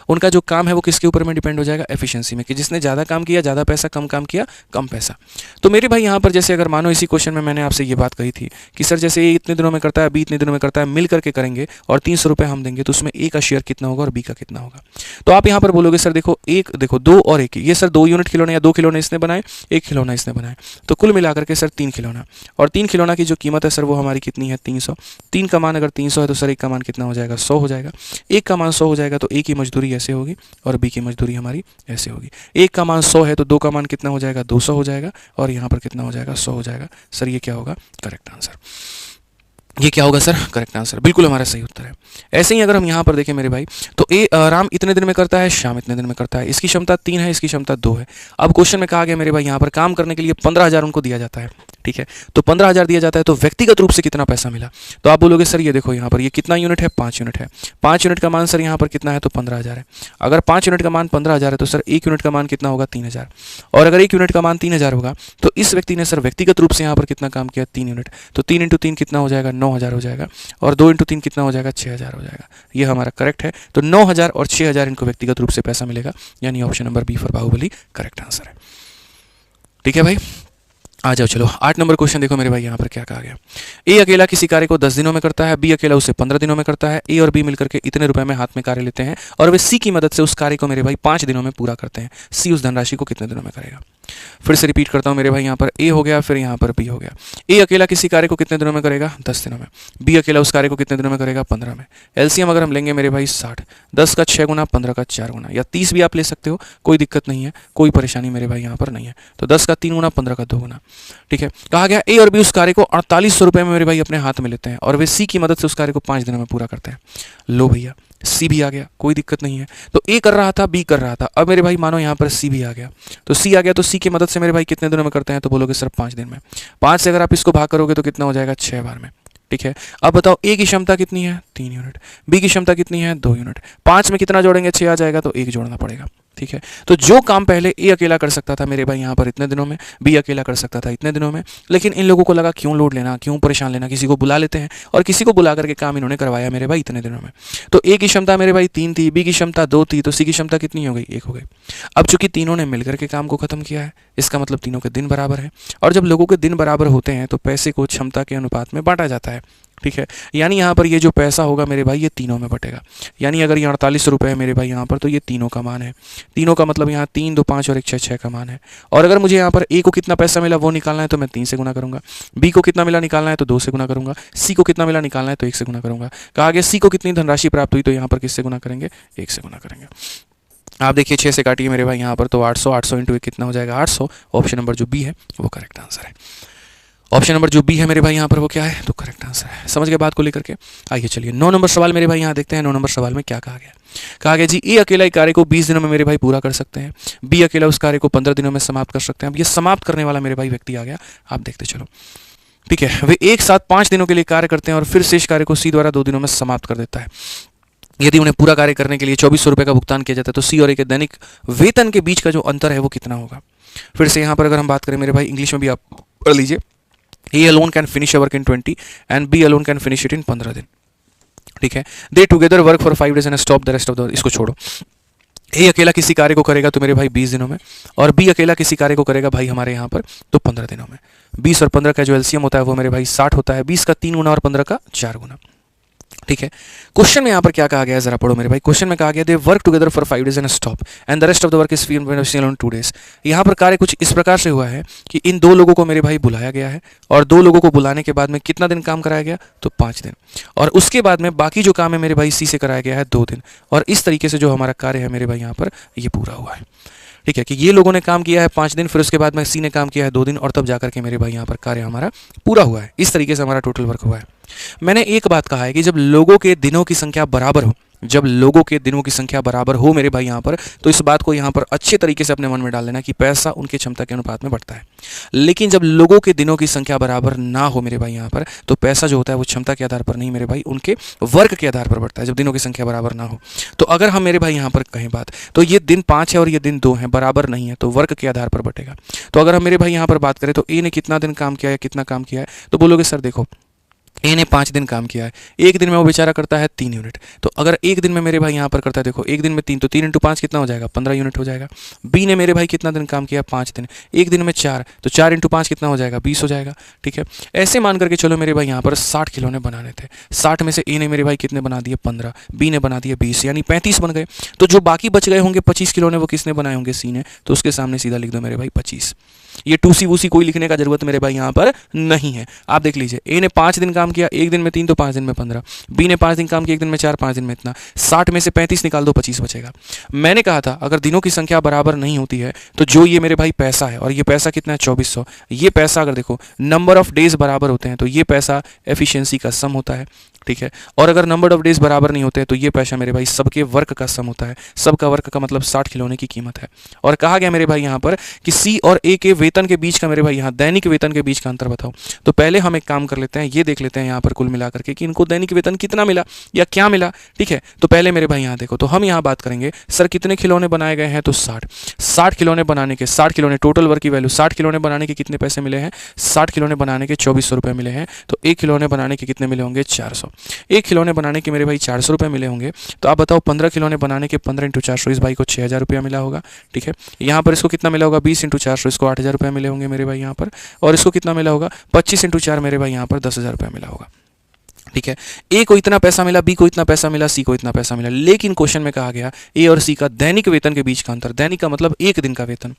उनका जो काम है वो किसके ऊपर में डिपेंड हो जाएगा, एफिशिएंसी में, कि जिसने ज़्यादा काम किया ज़्यादा पैसा, कम काम किया कम पैसा। तो मेरे भाई यहाँ पर जैसे अगर मानो इसी क्वेश्चन में मैंने आपसे ये बात कही थी कि सर जैसे ए इतने दिनों में करता है, बी इतने दिनों में करता है, मिल करके करेंगे और 300 रुपये हम देंगे, तो उसमें ए का शेयर कितना होगा और बी का कितना होगा। तो आप यहाँ पर बोलोगे सर देखो एक, देखो दो और एक, ये सर 2 यूनिट खिलौने या 2 खिलौने इसने बनाए, 1 खिलौना इसने बनाए, तो कुल मिलाकर के सर 3 खिलौना। और 3 खिलौना की जो कीमत है सर वो हमारी कितनी है, 300। 3 का मान अगर 300 है तो सर एक का मान कितना हो जाएगा, 100 हो जाएगा। एक का मान 100 हो जाएगा तो ए की मजदूरी ऐसे होगी और बी की मजदूरी हमारी ऐसे होगी। एक का मान 100 है तो 2 का मान कितना हो जाएगा, 200 हो जाएगा, और यहाँ पर कितना हो जाएगा, 100 हो जाएगा। सर ये क्या होगा, करेक्ट आंसर। ये क्या होगा सर, करेक्ट आंसर, बिल्कुल हमारा सही उत्तर है। ऐसे ही अगर हम यहाँ पर देखें मेरे भाई, तो राम इतने दिन में करता है, श्याम इतने दिन में करता है, इसकी क्षमता 3 है, इसकी क्षमता 2 है। अब क्वेश्चन में कहा गया मेरे भाई यहाँ पर काम करने के लिए 15,000 उनको दिया जाता है। ठीक है, तो 15,000 दिया जाता है, तो व्यक्तिगत रूप से कितना पैसा मिला। तो आप बोलोगे सर ये देखो यहाँ पर ये कितना यूनिट है, 5 यूनिट है। 5 यूनिट का मान सर यहाँ पर कितना है, तो 15,000 है। अगर 5 यूनिट का मान 15,000 है तो सर 1 यूनिट का मान कितना होगा, 3,000। और अगर 1 यूनिट का मान 3,000 होगा तो इस व्यक्ति ने सर व्यक्तिगत रूप से यहाँ पर कितना काम किया, 3 यूनिट। तो 3 × 3 कितना हो जाएगा, 9,000 हो जाएगा, और 2 × 3 कितना हो जाएगा, 6,000 हो जाएगा। ये हमारा करेक्ट है। तो 9,000 और 6,000 इनको व्यक्तिगत रूप से पैसा मिलेगा, यानी option number B for Baahubali correct answer है। ठीक है भाई, आ जाओ चलो 8 नंबर क्वेश्चन देखो मेरे भाई यहाँ पर क्या कहा गया। ए अकेला किसी कार्य को 10 दिनों में करता है, बी अकेला उसे 15 दिनों में करता है। ए और बी मिलकर के इतने रुपए में हाथ में कार्य लेते हैं और वे सी की मदद से उस कार्य को मेरे भाई 5 दिनों में पूरा करते हैं। सी उस धनराशि को कितने दिनों में करेगा। फिर से रिपीट करता हूँ मेरे भाई, यहाँ पर ए हो गया, फिर यहाँ पर बी हो गया। ए अकेला किसी कार्य को कितने दिनों में करेगा, 10 दिनों में। बी अकेला उस कार्य को कितने दिनों में करेगा, 15 में। एलसीएम अगर हम लेंगे मेरे भाई 60, 10 का 6 गुना, 15 का 4 गुना, या 30 भी आप ले सकते हो, कोई दिक्कत नहीं है, कोई परेशानी मेरे भाई यहाँ पर नहीं है। तो 10 का 3 गुना, 15 का 2 गुना। ठीक है, कहा गया ए और बी उस कार्य को 4800 रुपये में मेरे भाई अपने हाथ में लेते हैं और वे सी की मदद से उस कार्य को 5 दिनों में पूरा करते हैं। लो भैया, सी भी आ गया, कोई दिक्कत नहीं है। तो ए कर रहा था, बी कर रहा था, अब मेरे भाई मानो यहाँ पर सी भी आ गया। तो सी आ गया, तो सी की मदद से मेरे भाई कितने दिनों में करते हैं, तो बोलोगे सर 5 दिन में। 5 से अगर आप इसको भाग करोगे तो कितना हो जाएगा, 6 बार में। ठीक है, अब बताओ ए की क्षमता कितनी है, 3 यूनिट। बी की क्षमता कितनी है, 2 यूनिट। 5 में कितना जोड़ेंगे, 6 आ जाएगा, तो 1 जोड़ना पड़ेगा। ठीक है, तो जो काम पहले ए अकेला कर सकता था मेरे भाई यहाँ पर इतने दिनों में, बी अकेला कर सकता था इतने दिनों में, लेकिन इन लोगों को लगा क्यों लोड लेना, क्यों परेशान लेना, किसी को बुला लेते हैं, और किसी को बुला करके काम इन्होंने करवाया मेरे भाई इतने दिनों में। तो ए की क्षमता मेरे भाई 3 थी, बी की क्षमता 2 थी, तो सी की क्षमता कितनी हो गई, 1 हो गई। अब चूंकि तीनों ने मिलकर के काम को खत्म किया है, इसका मतलब तीनों के दिन बराबर है, और जब लोगों के दिन बराबर होते हैं तो पैसे को क्षमता के अनुपात में बांटा जाता है। ठीक है, यानी यहाँ पर ये जो पैसा होगा मेरे भाई ये तीनों में बटेगा। यानी अगर ये 4800 रुपये है मेरे भाई यहाँ पर, तो ये तीनों का मान है। तीनों का मतलब यहाँ 3, 2, 5 और 1, 6 का मान है। और अगर मुझे यहाँ पर ए को कितना पैसा मिला वो निकालना है तो मैं 3 से गुना करूंगा, बी को कितना मिला निकालना है तो 2 से गुना करूंगा, सी को कितना मिला निकालना है तो 1 से गुना करूंगा। कहा गया सी को कितनी धनराशि प्राप्त हुई, तो यहाँ पर किससे गुना करेंगे, 1 से गुना करेंगे। आप देखिए 6 से काटिए मेरे भाई यहाँ पर, तो 800, 800 इंटू 1 कितना हो जाएगा, 800। ऑप्शन नंबर जो बी है वो करेक्ट आंसर है। ऑप्शन नंबर जो बी है मेरे भाई यहाँ पर वो क्या है, तो करेक्ट आंसर है। समझ गए बात को लेकर के। आइए चलिए 9 नंबर सवाल मेरे भाई यहाँ देखते हैं। 9 नंबर सवाल में क्या कहा गया। कहा गया जी ए अकेला एक कार्य को 20 दिनों में मेरे भाई पूरा कर सकते हैं, बी अकेला उस कार्य को 15 दिनों में समाप्त कर सकते हैं। अब ये समाप्त करने वाला मेरे भाई व्यक्ति आ गया, आप देखते चलो। ठीक है, वे एक साथ 5 दिनों के लिए कार्य करते हैं और फिर शेष कार्य को सी द्वारा 2 दिनों में समाप्त कर देता है। यदि उन्हें पूरा कार्य करने के लिए 2400 रुपये का भुगतान किया जाता है तो सी और ए के दैनिक वेतन के बीच का जो अंतर है वो कितना होगा। फिर से यहाँ पर अगर हम बात करें मेरे भाई, इंग्लिश में भी आप पढ़ लीजिए। A alone can finish a work in 20 and B alone can finish it in 15 दिन। ठीक है, they together work for 5 days and stop the rest of the, इसको छोड़ो। A अकेला किसी कार्य को करेगा तो मेरे भाई 20 दिनों में, और B अकेला किसी कार्य को करेगा भाई हमारे यहाँ पर तो 15 दिनों में। 20 और 15 का जो एलसीएम होता है वो मेरे भाई 60 होता है, 20 का 3 गुना और 15 का 4 गुना। ठीक है। क्वेश्चन में यहाँ पर क्या कहा गया है जरा पढ़ो मेरे भाई। क्वेश्चन में कहा गया they work together for 5 days and stop and the rest of the work is finishing on 2 days। यहाँ पर कार्य कुछ इस प्रकार से हुआ है कि इन दो लोगों को मेरे भाई बुलाया गया है और दो लोगों को बुलाने के बाद में कितना दिन काम कराया गया तो 5 दिन, और उसके बाद में बाकी जो काम है मेरे भाई सी से कराया गया है 2 दिन, और इस तरीके से जो हमारा कार्य है मेरे भाई यहाँ पर ये पूरा हुआ है। ठीक है कि ये लोगों ने काम किया है 5 दिन, फिर उसके बाद में सी ने काम किया है 2 दिन, और तब जाकर के मेरे भाई यहाँ पर कार्य हमारा पूरा हुआ है। इस तरीके से हमारा टोटल वर्क हुआ है। मैंने एक बात कहा है कि जब लोगों के दिनों की संख्या बराबर हो, जब लोगों के दिनों की संख्या बराबर हो मेरे भाई यहाँ पर, तो इस बात को यहाँ पर अच्छे तरीके से अपने मन में डाल लेना कि पैसा उनकी क्षमता के अनुपात में बढ़ता है। लेकिन जब लोगों के दिनों की संख्या बराबर ना हो मेरे भाई यहाँ पर, तो पैसा जो होता है वो क्षमता के आधार पर नहीं मेरे भाई, उनके वर्क के आधार पर बढ़ता है, जब दिनों की संख्या बराबर ना हो। तो अगर हम मेरे भाई यहाँ पर कहें बात, तो ये दिन 5 है और ये दिन 2 है, बराबर नहीं है, तो वर्क के आधार पर बढ़ेगा। तो अगर हम मेरे भाई यहाँ पर बात करें तो ए ने कितना दिन काम किया है, कितना काम किया है, तो बोलोगे सर देखो ए ने 5 दिन काम किया है, एक दिन में वो बेचारा करता है 3 यूनिट। तो अगर एक दिन में मेरे भाई यहाँ पर करता है, देखो एक दिन में 3, तो 3 × 5 कितना हो जाएगा 15 यूनिट हो जाएगा। बी ने मेरे भाई कितना दिन काम किया 5 दिन, एक दिन में 4, तो 4 × 5 कितना हो जाएगा 20 हो जाएगा। ठीक है, ऐसे मान करके चलो मेरे भाई यहाँ पर 60 खिलौने बनाने थे, 60 में से ए ने मेरे भाई कितने बना दिए 15, बी ने बना दिए 20, यानी 35 बन गए। तो जो बाकी बच गए होंगे 25 खिलौने वो किसने बनाए होंगे सी ने, तो उसके सामने सीधा लिख दो मेरे भाई 25। ये टूसी वूसी कोई लिखने का जरूरत मेरे भाई यहाँ पर नहीं है। आप देख लीजिए, ए ने 5 दिन काम किया, एक दिन में 3 तो 5 दिन में 15, बी ने 5 दिन काम किया, एक दिन में 4, 5 दिन में इतना, 60 में से 35 निकाल दो 25 बचेगा। मैंने कहा था अगर दिनों की संख्या बराबर नहीं होती है तो जो ये मेरे भाई पैसा है, और ये पैसा कितना है 2400, ये पैसा अगर देखो नंबर ऑफ डेज बराबर होते हैं तो ये पैसा एफिशिएंसी का सम होता है। ठीक है, और अगर नंबर ऑफ डेज बराबर नहीं होते हैं तो ये पैसा मेरे भाई सबके वर्क का सम होता है। सबका वर्क का मतलब 60 खिलौने की कीमत है। और कहा गया मेरे भाई यहाँ पर कि सी और ए के वेतन के बीच का मेरे भाई यहाँ दैनिक वेतन के बीच का अंतर बताओ। तो पहले हम एक काम कर लेते हैं, ये देख लेते हैं यहाँ पर कुल मिलाकर के कि इनको दैनिक वेतन कितना मिला या क्या मिला। ठीक है, तो पहले मेरे भाई यहाँ देखो, तो हम यहाँ बात करेंगे सर कितने खिलौने बनाए गए हैं, तो 60 खिलौने बनाने के 60 खिलौने टोटल वर्क की वैल्यू, 60 खिलौने बनाने के कितने पैसे मिले हैं, 60 खिलौने बनाने के 2400 रुपये मिले हैं। तो एक खिलौने बनाने के कितने मिले होंगे 400, एक खिलौने बनाने के मेरे भाई 400 रुपये मिले होंगे। तो आप बताओ 15 खिलौने बनाने के 15 × 400, इस भाई को 6000 रुपया मिला होगा। ठीक है, यहाँ पर इसको कितना मिला होगा 20 × 400, इसको 8000 रुपये मिले होंगे मेरे भाई यहाँ पर, और इसको कितना मिला होगा 25 × 4 मेरे भाई यहाँ पर 10,000 रुपया मिला होगा। ठीक है, ए को इतना पैसा मिला, बी को इतना पैसा मिला, सी को इतना पैसा मिला। लेकिन क्वेश्चन में कहा गया ए और सी का दैनिक वेतन के बीच का अंतर, दैनिक का मतलब एक दिन का वेतन।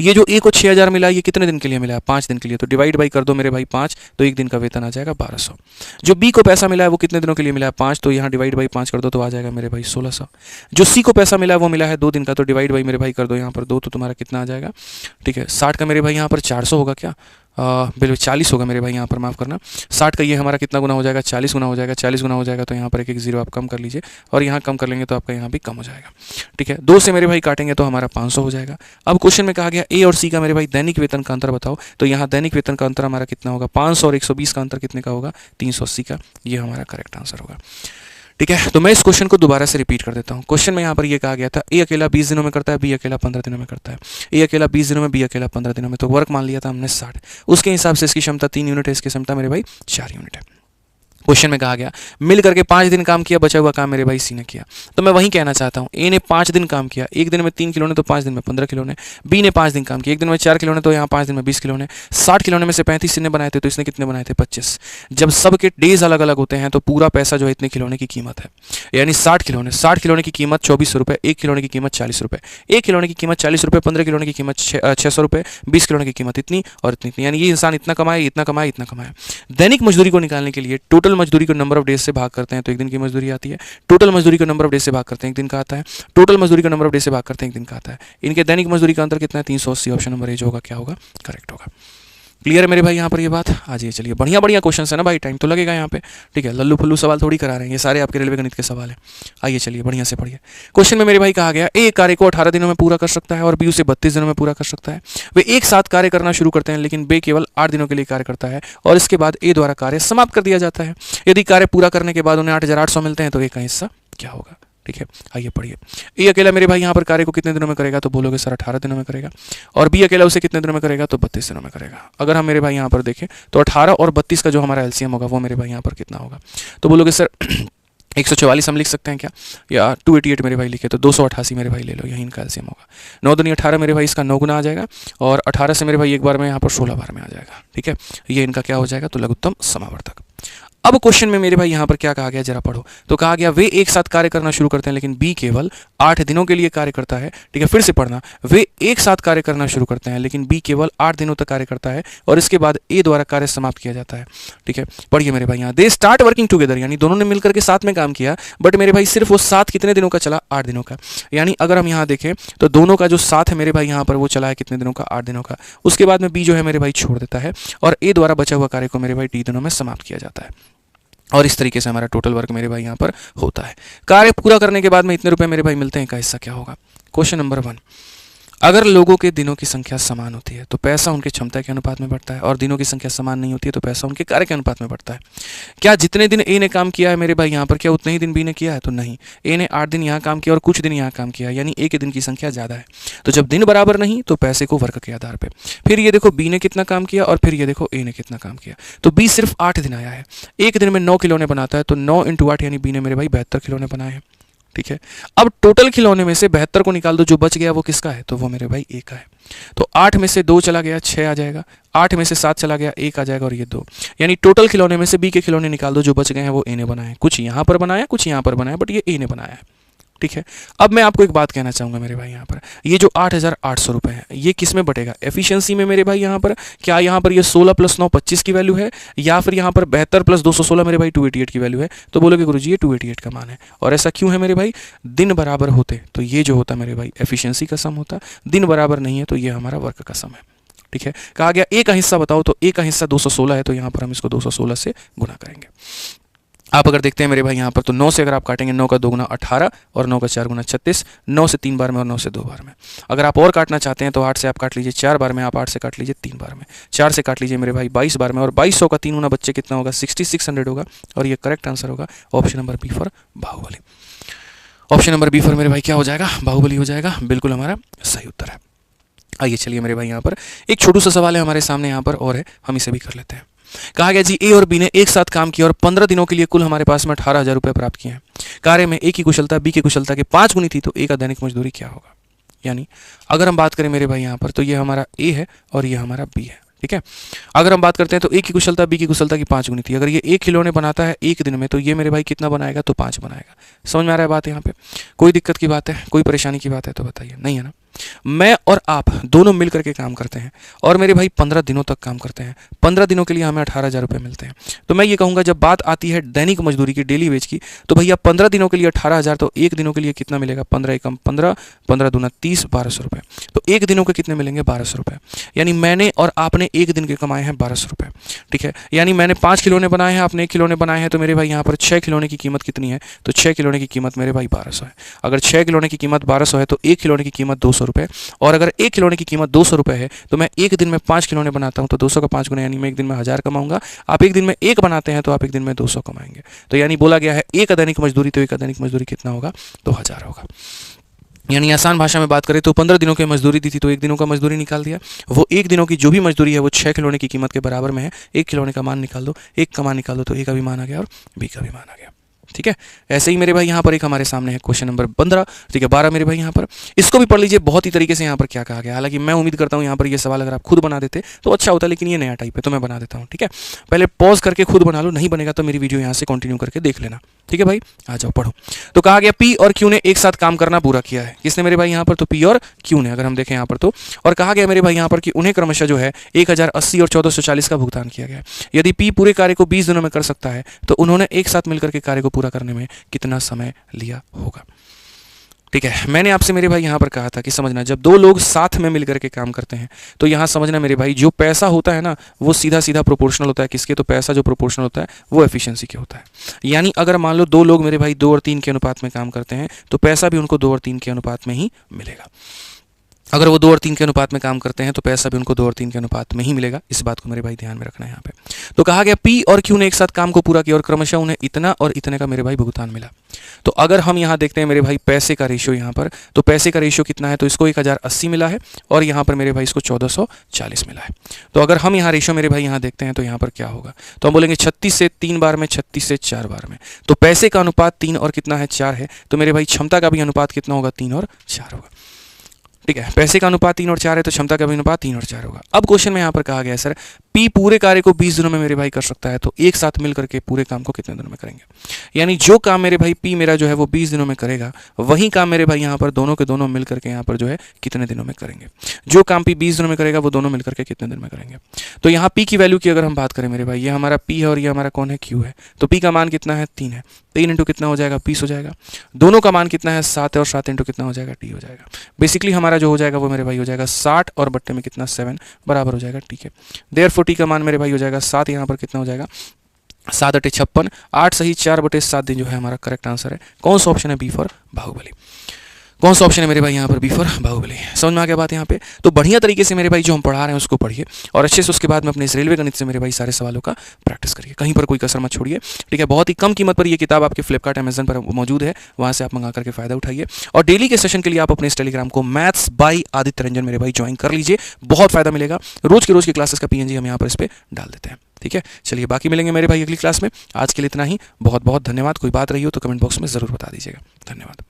ये जो ए को 6000 मिला ये कितने दिन के लिए मिला, 5 दिन के लिए, तो डिवाइड बाई कर दो मेरे भाई 5, तो एक दिन का वेतन आ जाएगा 1200। जो बी को पैसा मिला है वो कितने दिनों के लिए मिला है 5, तो यहाँ डिवाइड बाई 5 कर दो तो आ जाएगा मेरे भाई 1600। जो सी को पैसा मिला है वो मिला है 2 दिन का, तो डिवाइड बाई मेरे भाई कर दो यहाँ पर 2, तो तुम्हारा कितना आ जाएगा। ठीक है, 60 का मेरे भाई यहाँ पर 400 होगा क्या, बिल्कुल 40 होगा मेरे भाई यहाँ पर, माफ़ करना। 60 का ये हमारा कितना गुना हो जाएगा 40 गुना हो जाएगा, 40 गुना हो जाएगा तो यहाँ पर एक 0 आप कम कर लीजिए, और यहाँ कम कर लेंगे तो आपका यहाँ भी कम हो जाएगा। ठीक है, 2 से मेरे भाई काटेंगे तो हमारा 500 हो जाएगा। अब क्वेश्चन में कहा गया ए और सी का मेरे भाई दैनिक वेतन का अंतर बताओ, तो यहाँ दैनिक वेतन का अंतर हमारा कितना होगा 500 और 120 का अंतर कितने का होगा 380 का, ये हमारा करेक्ट आंसर होगा। ठीक है, तो मैं इस क्वेश्चन को दोबारा से रिपीट कर देता हूँ। क्वेश्चन में यहाँ पर ये कहा गया था ए अकेला 20 दिनों में करता है, बी अकेला 15 दिनों में करता है। ए अकेला 20 दिनों में, बी अकेला 15 दिनों में, तो वर्क मान लिया था हमने 60, उसके हिसाब से इसकी क्षमता 3 यूनिट है, इसकी क्षमता मेरे भाई 4 यूनिट है। क्वेश्चन में कहा गया मिल करके 5 दिन काम किया, बचा हुआ काम मेरे भाई सी ने किया। तो मैं वही कहना चाहता हूँ, ए ने 5 दिन काम किया, एक दिन में 3 खिलौने तो 5 दिन में 15 खिलौने, बी ने 5 दिन काम किया, एक दिन में 4 खिलौने तो यहाँ 5 दिन में 20 खिलौने, 60 खिलौने में से 35 इसने बनाए थे, तो इसने कितने बनाए थे 25। जब सबके डेज अलग अलग होते हैं तो पूरा पैसा जो है इतने खिलौने की कीमत है, यानी 60 खिलौने की कीमत 2400 रुपये, एक खिलौने की कीमत 40 रुपये, एक खिलौने की कीमत 40 रुपये, 15 खिलौने की कीमत 600 रुपये, 20 खिलौने की कीमत इतनी और इतनी, यानी ये इंसान इतना कमाए, इतना कमाए, इतना कमाए। दैनिक मजदूरी को निकालने के लिए टोटल मजदूरी को नंबर ऑफ डेज से भाग करते हैं तो एक दिन की मजदूरी आती है, टोटल मजदूरी को नंबर ऑफ डेज से भाग करते हैं एक दिन का आता है, टोटल मजदूरी को नंबर ऑफ डेज से भाग करते हैं एक दिन का आता है। इनके दैनिक मजदूरी का अंतर कितना है 380, ऑप्शन नंबर ए जो होगा क्या होगा करेक्ट होगा। क्लियर है मेरे भाई यहाँ पर ये बात। आज ये चलिए बढ़िया बढ़िया क्वेश्चन है ना भाई, टाइम तो लगेगा यहाँ पे। ठीक है, लल्लू फुल्लू सवाल थोड़ी करा रहे हैं, ये सारे आपके रेलवे गणित के सवाल हैं। आइए चलिए बढ़िया से पढ़िए। क्वेश्चन में मेरे भाई कहा गया ए कार्य को 18 दिनों में पूरा कर सकता है और बी उसे 32 दिनों में पूरा कर सकता है। वे एक साथ कार्य करना शुरू करते हैं लेकिन बी केवल 8 दिनों के लिए कार्य करता है और इसके बाद ए द्वारा कार्य समाप्त कर दिया जाता है। यदि कार्य पूरा करने के बाद उन्हें 8800 मिलते हैं तो ए का हिस्सा क्या होगा। ठीक है, आइए पढ़िए। ए अकेला मेरे भाई यहाँ पर कार्य को कितने दिनों में करेगा, तो बोलोगे सर 18 दिनों में करेगा, और बी अकेला उसे कितने दिनों में करेगा, तो 32 दिनों में करेगा। अगर हम मेरे भाई यहाँ पर देखें तो 18 और 32 का जो हमारा एलसीएम होगा वो मेरे भाई यहाँ पर कितना होगा, तो बोलोगे सर 144 हम लिख सकते हैं क्या, या 288 मेरे भाई लिखे तो 288 मेरे भाई ले लो, यही इनका एलसीएम होगा। 9 दूनी 18 मेरे भाई, इसका 9 गुना आ जाएगा, और 18 से मेरे भाई एक बार में यहाँ पर 16 बार में आ जाएगा। ठीक है, ये इनका क्या हो जाएगा, तो लघुत्तम समावर्तक। अब क्वेश्चन में मेरे भाई यहाँ पर क्या कहा गया जरा पढ़ो। तो कहा गया वे एक साथ कार्य करना शुरू करते हैं लेकिन बी केवल 8 दिनों के लिए कार्य करता है। ठीक है, फिर से पढ़ना। वे एक साथ कार्य करना शुरू करते हैं लेकिन बी केवल 8 दिनों तक कार्य करता है और इसके बाद ए द्वारा कार्य समाप्त किया जाता है। ठीक है, पढ़िए मेरे भाई यहाँ, दे स्टार्ट वर्किंग टुगेदर, यानी दोनों ने मिलकर के साथ में काम किया, बट मेरे भाई सिर्फ वो साथ कितने दिनों का चला, 8 दिनों का। यानी अगर हम यहाँ देखें तो दोनों का जो साथ है मेरे भाई यहाँ पर वो चला है कितने दिनों का, 8 दिनों का। उसके बाद में बी जो है मेरे भाई छोड़ देता है और ए द्वारा बचा हुआ कार्य को मेरे भाई डी दिनों में समाप्त किया जाता है और इस तरीके से हमारा टोटल वर्क मेरे भाई यहाँ पर होता है। कार्य पूरा करने के बाद में इतने रुपए मेरे भाई मिलते हैं, का हिस्सा क्या होगा। क्वेश्चन नंबर 1, अगर लोगों के दिनों की संख्या समान होती है तो पैसा उनकी क्षमता के अनुपात में बढ़ता है, और दिनों की संख्या समान नहीं होती है तो पैसा उनके कार्य के अनुपात में बढ़ता है। क्या जितने दिन ए ने काम किया है मेरे भाई यहाँ पर, क्या उतने ही दिन बी ने किया है? तो नहीं, ए ने 8 दिन यहाँ काम किया और कुछ दिन यहाँ काम किया, यानी ए के दिन की संख्या ज़्यादा है। तो जब दिन बराबर नहीं तो पैसे को वर्क के आधार पर। फिर ये देखो बी ने कितना काम किया और फिर ये देखो ए ने कितना काम किया। तो बी सिर्फ 8 दिन आया है, एक दिन में 9 खिलौने बनाता है, तो 9 × 8 यानी बी ने मेरे भाई 72 खिलौने बनाए हैं। ठीक है, अब टोटल खिलौने में से 72 को निकाल दो, जो बच गया वो किसका है? तो वो मेरे भाई ए का है। तो 8 में से 2 चला गया, 6 आ जाएगा, 8 में से 7 चला गया, 1 आ जाएगा और ये 2, यानी टोटल खिलौने में से बी के खिलौने निकाल दो, जो बच गए हैं वो ए ने बनाए। कुछ यहाँ पर बनाया, कुछ यहाँ पर बनाया, बट ये ए ने बनाया है। ठीक है, अब मैं आपको एक बात कहना चाहूँगा मेरे भाई यहाँ पर, ये जो 8,800 रुपये है ये किस में बटेगा? एफिशिएंसी में मेरे भाई यहाँ पर। क्या यहाँ पर ये 16 + 9 25 की वैल्यू है, या फिर यहाँ पर 72 + 216 मेरे भाई 288 की वैल्यू है? तो बोलोगे गुरुजी ये 288 का मान है। और ऐसा क्यों है मेरे भाई? दिन बराबर होते तो ये जो होता मेरे भाई एफिशिएंसी का सम होता, दिन बराबर नहीं है तो ये हमारा वर्क का सम है। ठीक है, कहा गया ए का हिस्सा बताओ, तो ए का हिस्सा 216 है, तो यहाँ पर हम इसको 216 से गुना करेंगे। आप अगर देखते हैं मेरे भाई यहाँ पर, तो 9 से अगर आप काटेंगे, 9 का 2 गुना 18 और 9 का 4 गुना 36, 9 से 3 बार में और 9 से 2 बार में। अगर आप और काटना चाहते हैं तो 8 से आप काट लीजिए 4 बार में, आप 8 से काट लीजिए 3 बार में, 4 से काट लीजिए मेरे भाई 22 बार में, और 2200 का 3 गुना बच्चे कितना होगा? 6600 होगा, और ये करेक्ट आंसर होगा option number B for Baahubali. Option number B for मेरे भाई क्या हो जाएगा? बाहुबली हो जाएगा, बिल्कुल हमारा सही उत्तर है। आइए चलिए मेरे भाई यहाँ पर एक छोटू सा सवाल है हमारे सामने यहाँ पर और है, हम इसे भी कर लेते हैं। कहा गया जी ए और बी ने एक साथ काम किया और 15 दिनों के लिए कुल हमारे पास में 18,000 रुपये प्राप्त किए हैं। कार्य में ए की कुशलता बी की कुशलता के 5 गुनी थी, तो ए का दैनिक मजदूरी क्या होगा? यानी अगर हम बात करें मेरे भाई यहाँ पर, तो ये हमारा ए है और ये हमारा बी है। ठीक है, अगर हम बात करते हैं तो ए की कुशलता बी की कुशलता की 5 गुनी थी। अगर ये 1 खिलौने बनाता है एक दिन में, तो ये मेरे भाई कितना बनाएगा? तो 5 बनाएगा। समझ में आ रहा है बात यहाँ पे? कोई दिक्कत की बात है, कोई परेशानी की बात है तो बताइए, नहीं है ना? मैं और आप दोनों मिल करके काम करते हैं और मेरे भाई 15 दिनों तक काम करते हैं। 15 दिनों के लिए हमें 18,000 रुपये मिलते हैं। तो मैं ये कहूँगा जब बात आती है दैनिक मजदूरी की, डेली वेज की, तो भैया 15 दिनों के लिए 18,000, तो एक दिनों के लिए कितना मिलेगा? 15 एकम 15, 15 दूना 30, 1200 रुपये। तो एक दिनों के कितने मिलेंगे? 1200 रुपये। यानी मैंने और आपने एक दिन के कमाए हैं 1200 रुपये। ठीक है, यानी मैंने 5 खिलौने बनाए हैं, आपने 1 खिलौने बनाए हैं, तो मेरे भाई यहाँ पर 6 खिलौने की कीमत कितनी है? तो 6 खिलौने की कीमत मेरे भाई 1200 है। अगर 6 खिलौने की कीमत 1200 है तो 1 खिलौने की कीमत 200 रुपये, और अगर 1 खिलौने की कीमत 200 रुपये है तो मैं एक दिन में 5 खिलौने बनाता हूं, तो 200 का 5 गुना, यानी मैं एक दिन में 1000 कमाऊंगा। आप एक दिन में 1 बनाते हैं तो आप एक दिन में 200 कमाएंगे। तो यानी बोला गया है एक दैनिक मजदूरी, तो एक दैनिक मजदूरी कितना होगा? तो 1000 होगा। यानी आसान भाषा में बात करें तो 15 दिनों की मजदूरी दी थी, तो एक दिनों का मजदूरी निकाल दिया। वो एक दिनों की जो भी मजदूरी है वो 6 खिलौने की कीमत के बराबर में है। 1 खिलौने का मान निकाल दो, 1 का मान निकाल दो, तो ए का भी मान आ गया और बी का भी मान आ गया। ठीक है, ऐसे ही मेरे भाई यहाँ पर एक हमारे सामने है क्वेश्चन नंबर 15, ठीक है 12 मेरे भाई यहाँ पर, इसको भी पढ़ लीजिए बहुत ही तरीके से यहाँ पर क्या कहा गया। हालांकि मैं उम्मीद करता हूँ यहाँ पर ये सवाल अगर आप खुद बना देते तो अच्छा होता, लेकिन ये नया टाइप है तो मैं बना देता हूँ। ठीक है, पहले पॉज करके खुद बना लो, नहीं बनेगा तो मेरी वीडियो यहाँ से कंटिन्यू करके देख लेना। ठीक है भाई, आ जाओ पढ़ो। तो कहा गया पी और क्यू ने एक साथ काम करना पूरा किया है। किसने मेरे भाई यहाँ पर? तो पी और क्यू ने, अगर हम देखें यहाँ पर तो। और कहा गया मेरे भाई यहाँ पर कि उन्हें क्रमशः जो है 1080 और 1440 का भुगतान किया गया है। यदि पी पूरे कार्य को 20 दिनों में कर सकता है तो उन्होंने एक साथ मिलकर के कार्य को पूरा करने में कितना समय लिया होगा? ठीक है, मैंने आपसे मेरे भाई यहाँ पर कहा था कि समझना, जब दो लोग साथ में मिलकर के काम करते हैं तो यहाँ समझना मेरे भाई, जो पैसा होता है ना वो सीधा सीधा प्रोपोर्शनल होता है किसके? तो पैसा जो प्रोपोर्शनल होता है वो एफिशिएंसी के होता है। यानी अगर मान लो 2 लोग मेरे भाई 2 और 3 के अनुपात में काम करते हैं तो पैसा भी उनको 2 और 3 के अनुपात में ही मिलेगा। अगर वो 2 और 3 के अनुपात में काम करते हैं तो पैसा भी उनको 2 और 3 के अनुपात में ही मिलेगा। इस बात को मेरे भाई ध्यान में रखना है यहाँ पे। तो कहा गया पी और क्यू ने एक साथ काम को पूरा किया और क्रमशः उन्हें इतना और इतने का मेरे भाई भुगतान मिला। तो अगर हम यहाँ देखते हैं मेरे भाई पैसे का रेशियो यहाँ पर, तो पैसे का रेशियो कितना है? तो इसको 1080 मिला है और यहाँ पर मेरे भाई इसको 1440 मिला है। तो अगर हम यहाँ रेशियो मेरे भाई यहाँ देखते हैं तो यहाँ पर क्या होगा? तो हम बोलेंगे 36 से 3 बार में, 36 से 4 बार में। तो पैसे का अनुपात 3 और कितना है? 4 है। तो मेरे भाई क्षमता का भी अनुपात कितना होगा? 3 और 4 होगा। ठीक है, पैसे का अनुपात 3 और 4 है तो क्षमता का भी अनुपात 3 और 4 होगा। अब क्वेश्चन में यहाँ पर कहा गया है सर पी पूरे कार्य को 20 दिनों में मेरे भाई कर सकता है, तो एक साथ मिल करके पूरे काम को कितने दिनों में करेंगे। यानी जो काम मेरे भाई पी मेरा जो है वो 20 दिनों में करेगा, वही काम मेरे भाई यहाँ पर दोनों के दोनों मिल करके यहाँ पर जो है कितने दिनों में करेंगे। जो काम पी 20 दिनों में करेगा वो दोनों मिल करके कितने दिन में करेंगे। तो यहाँ पी की वैल्यू की अगर हम बात करें मेरे भाई, ये हमारा पी है और ये हमारा कौन है, क्यू है। तो पी का मान कितना है, 3 है। 3 इंटू कितना हो जाएगा, 20 हो जाएगा। दोनों का मान कितना है, 7 है, और 7 इंटू कितना हो जाएगा, टी हो जाएगा। बेसिकली हमारा जो हो जाएगा वो मेरे भाई हो जाएगा 60 और बट्टे में कितना, 7 बराबर हो जाएगा, ठीक है। देयरफॉर टी का मान मेरे भाई हो जाएगा 7, यहाँ पर कितना हो जाएगा, 7 अटे 56, 8 सही 4/7 दिन जो है हमारा करेक्ट आंसर है। कौन सा ऑप्शन है, बी फॉर बाहुबली। कौन सा ऑप्शन है मेरे भाई यहाँ पर, बी फॉर बाहुबली। समझ में आ गया बात यहाँ पे। तो बढ़िया तरीके से मेरे भाई जो हम पढ़ा रहे हैं उसको पढ़िए, और अच्छे से उसके बाद में अपने इस रेलवे गणित से मेरे भाई सारे सवालों का प्रैक्टिस करिए, कहीं पर कोई कसर मत छोड़िए, ठीक है। बहुत ही कम कीमत पर ये किताब आपके फ्लिपकार्ट अमेजन पर मौजूद है, वहाँ से आप मंगा करके फायदा उठाइए। और डेली के सेशन के लिए आप अपने इस टेलीग्राम को मैथ्स बाय आदित्य रंजन मेरे भाई ज्वाइन कर लीजिए, बहुत फायदा मिलेगा। रोज की क्लासेस का पीएनजी हम यहाँ पर इस पर डाल देते हैं, ठीक है। चलिए बाकी मिलेंगे मेरे भाई अगली क्लास में। आज के लिए इतना ही, बहुत बहुत धन्यवाद। कोई बात रही हो तो कमेंट बॉक्स में जरूर बता दीजिएगा। धन्यवाद।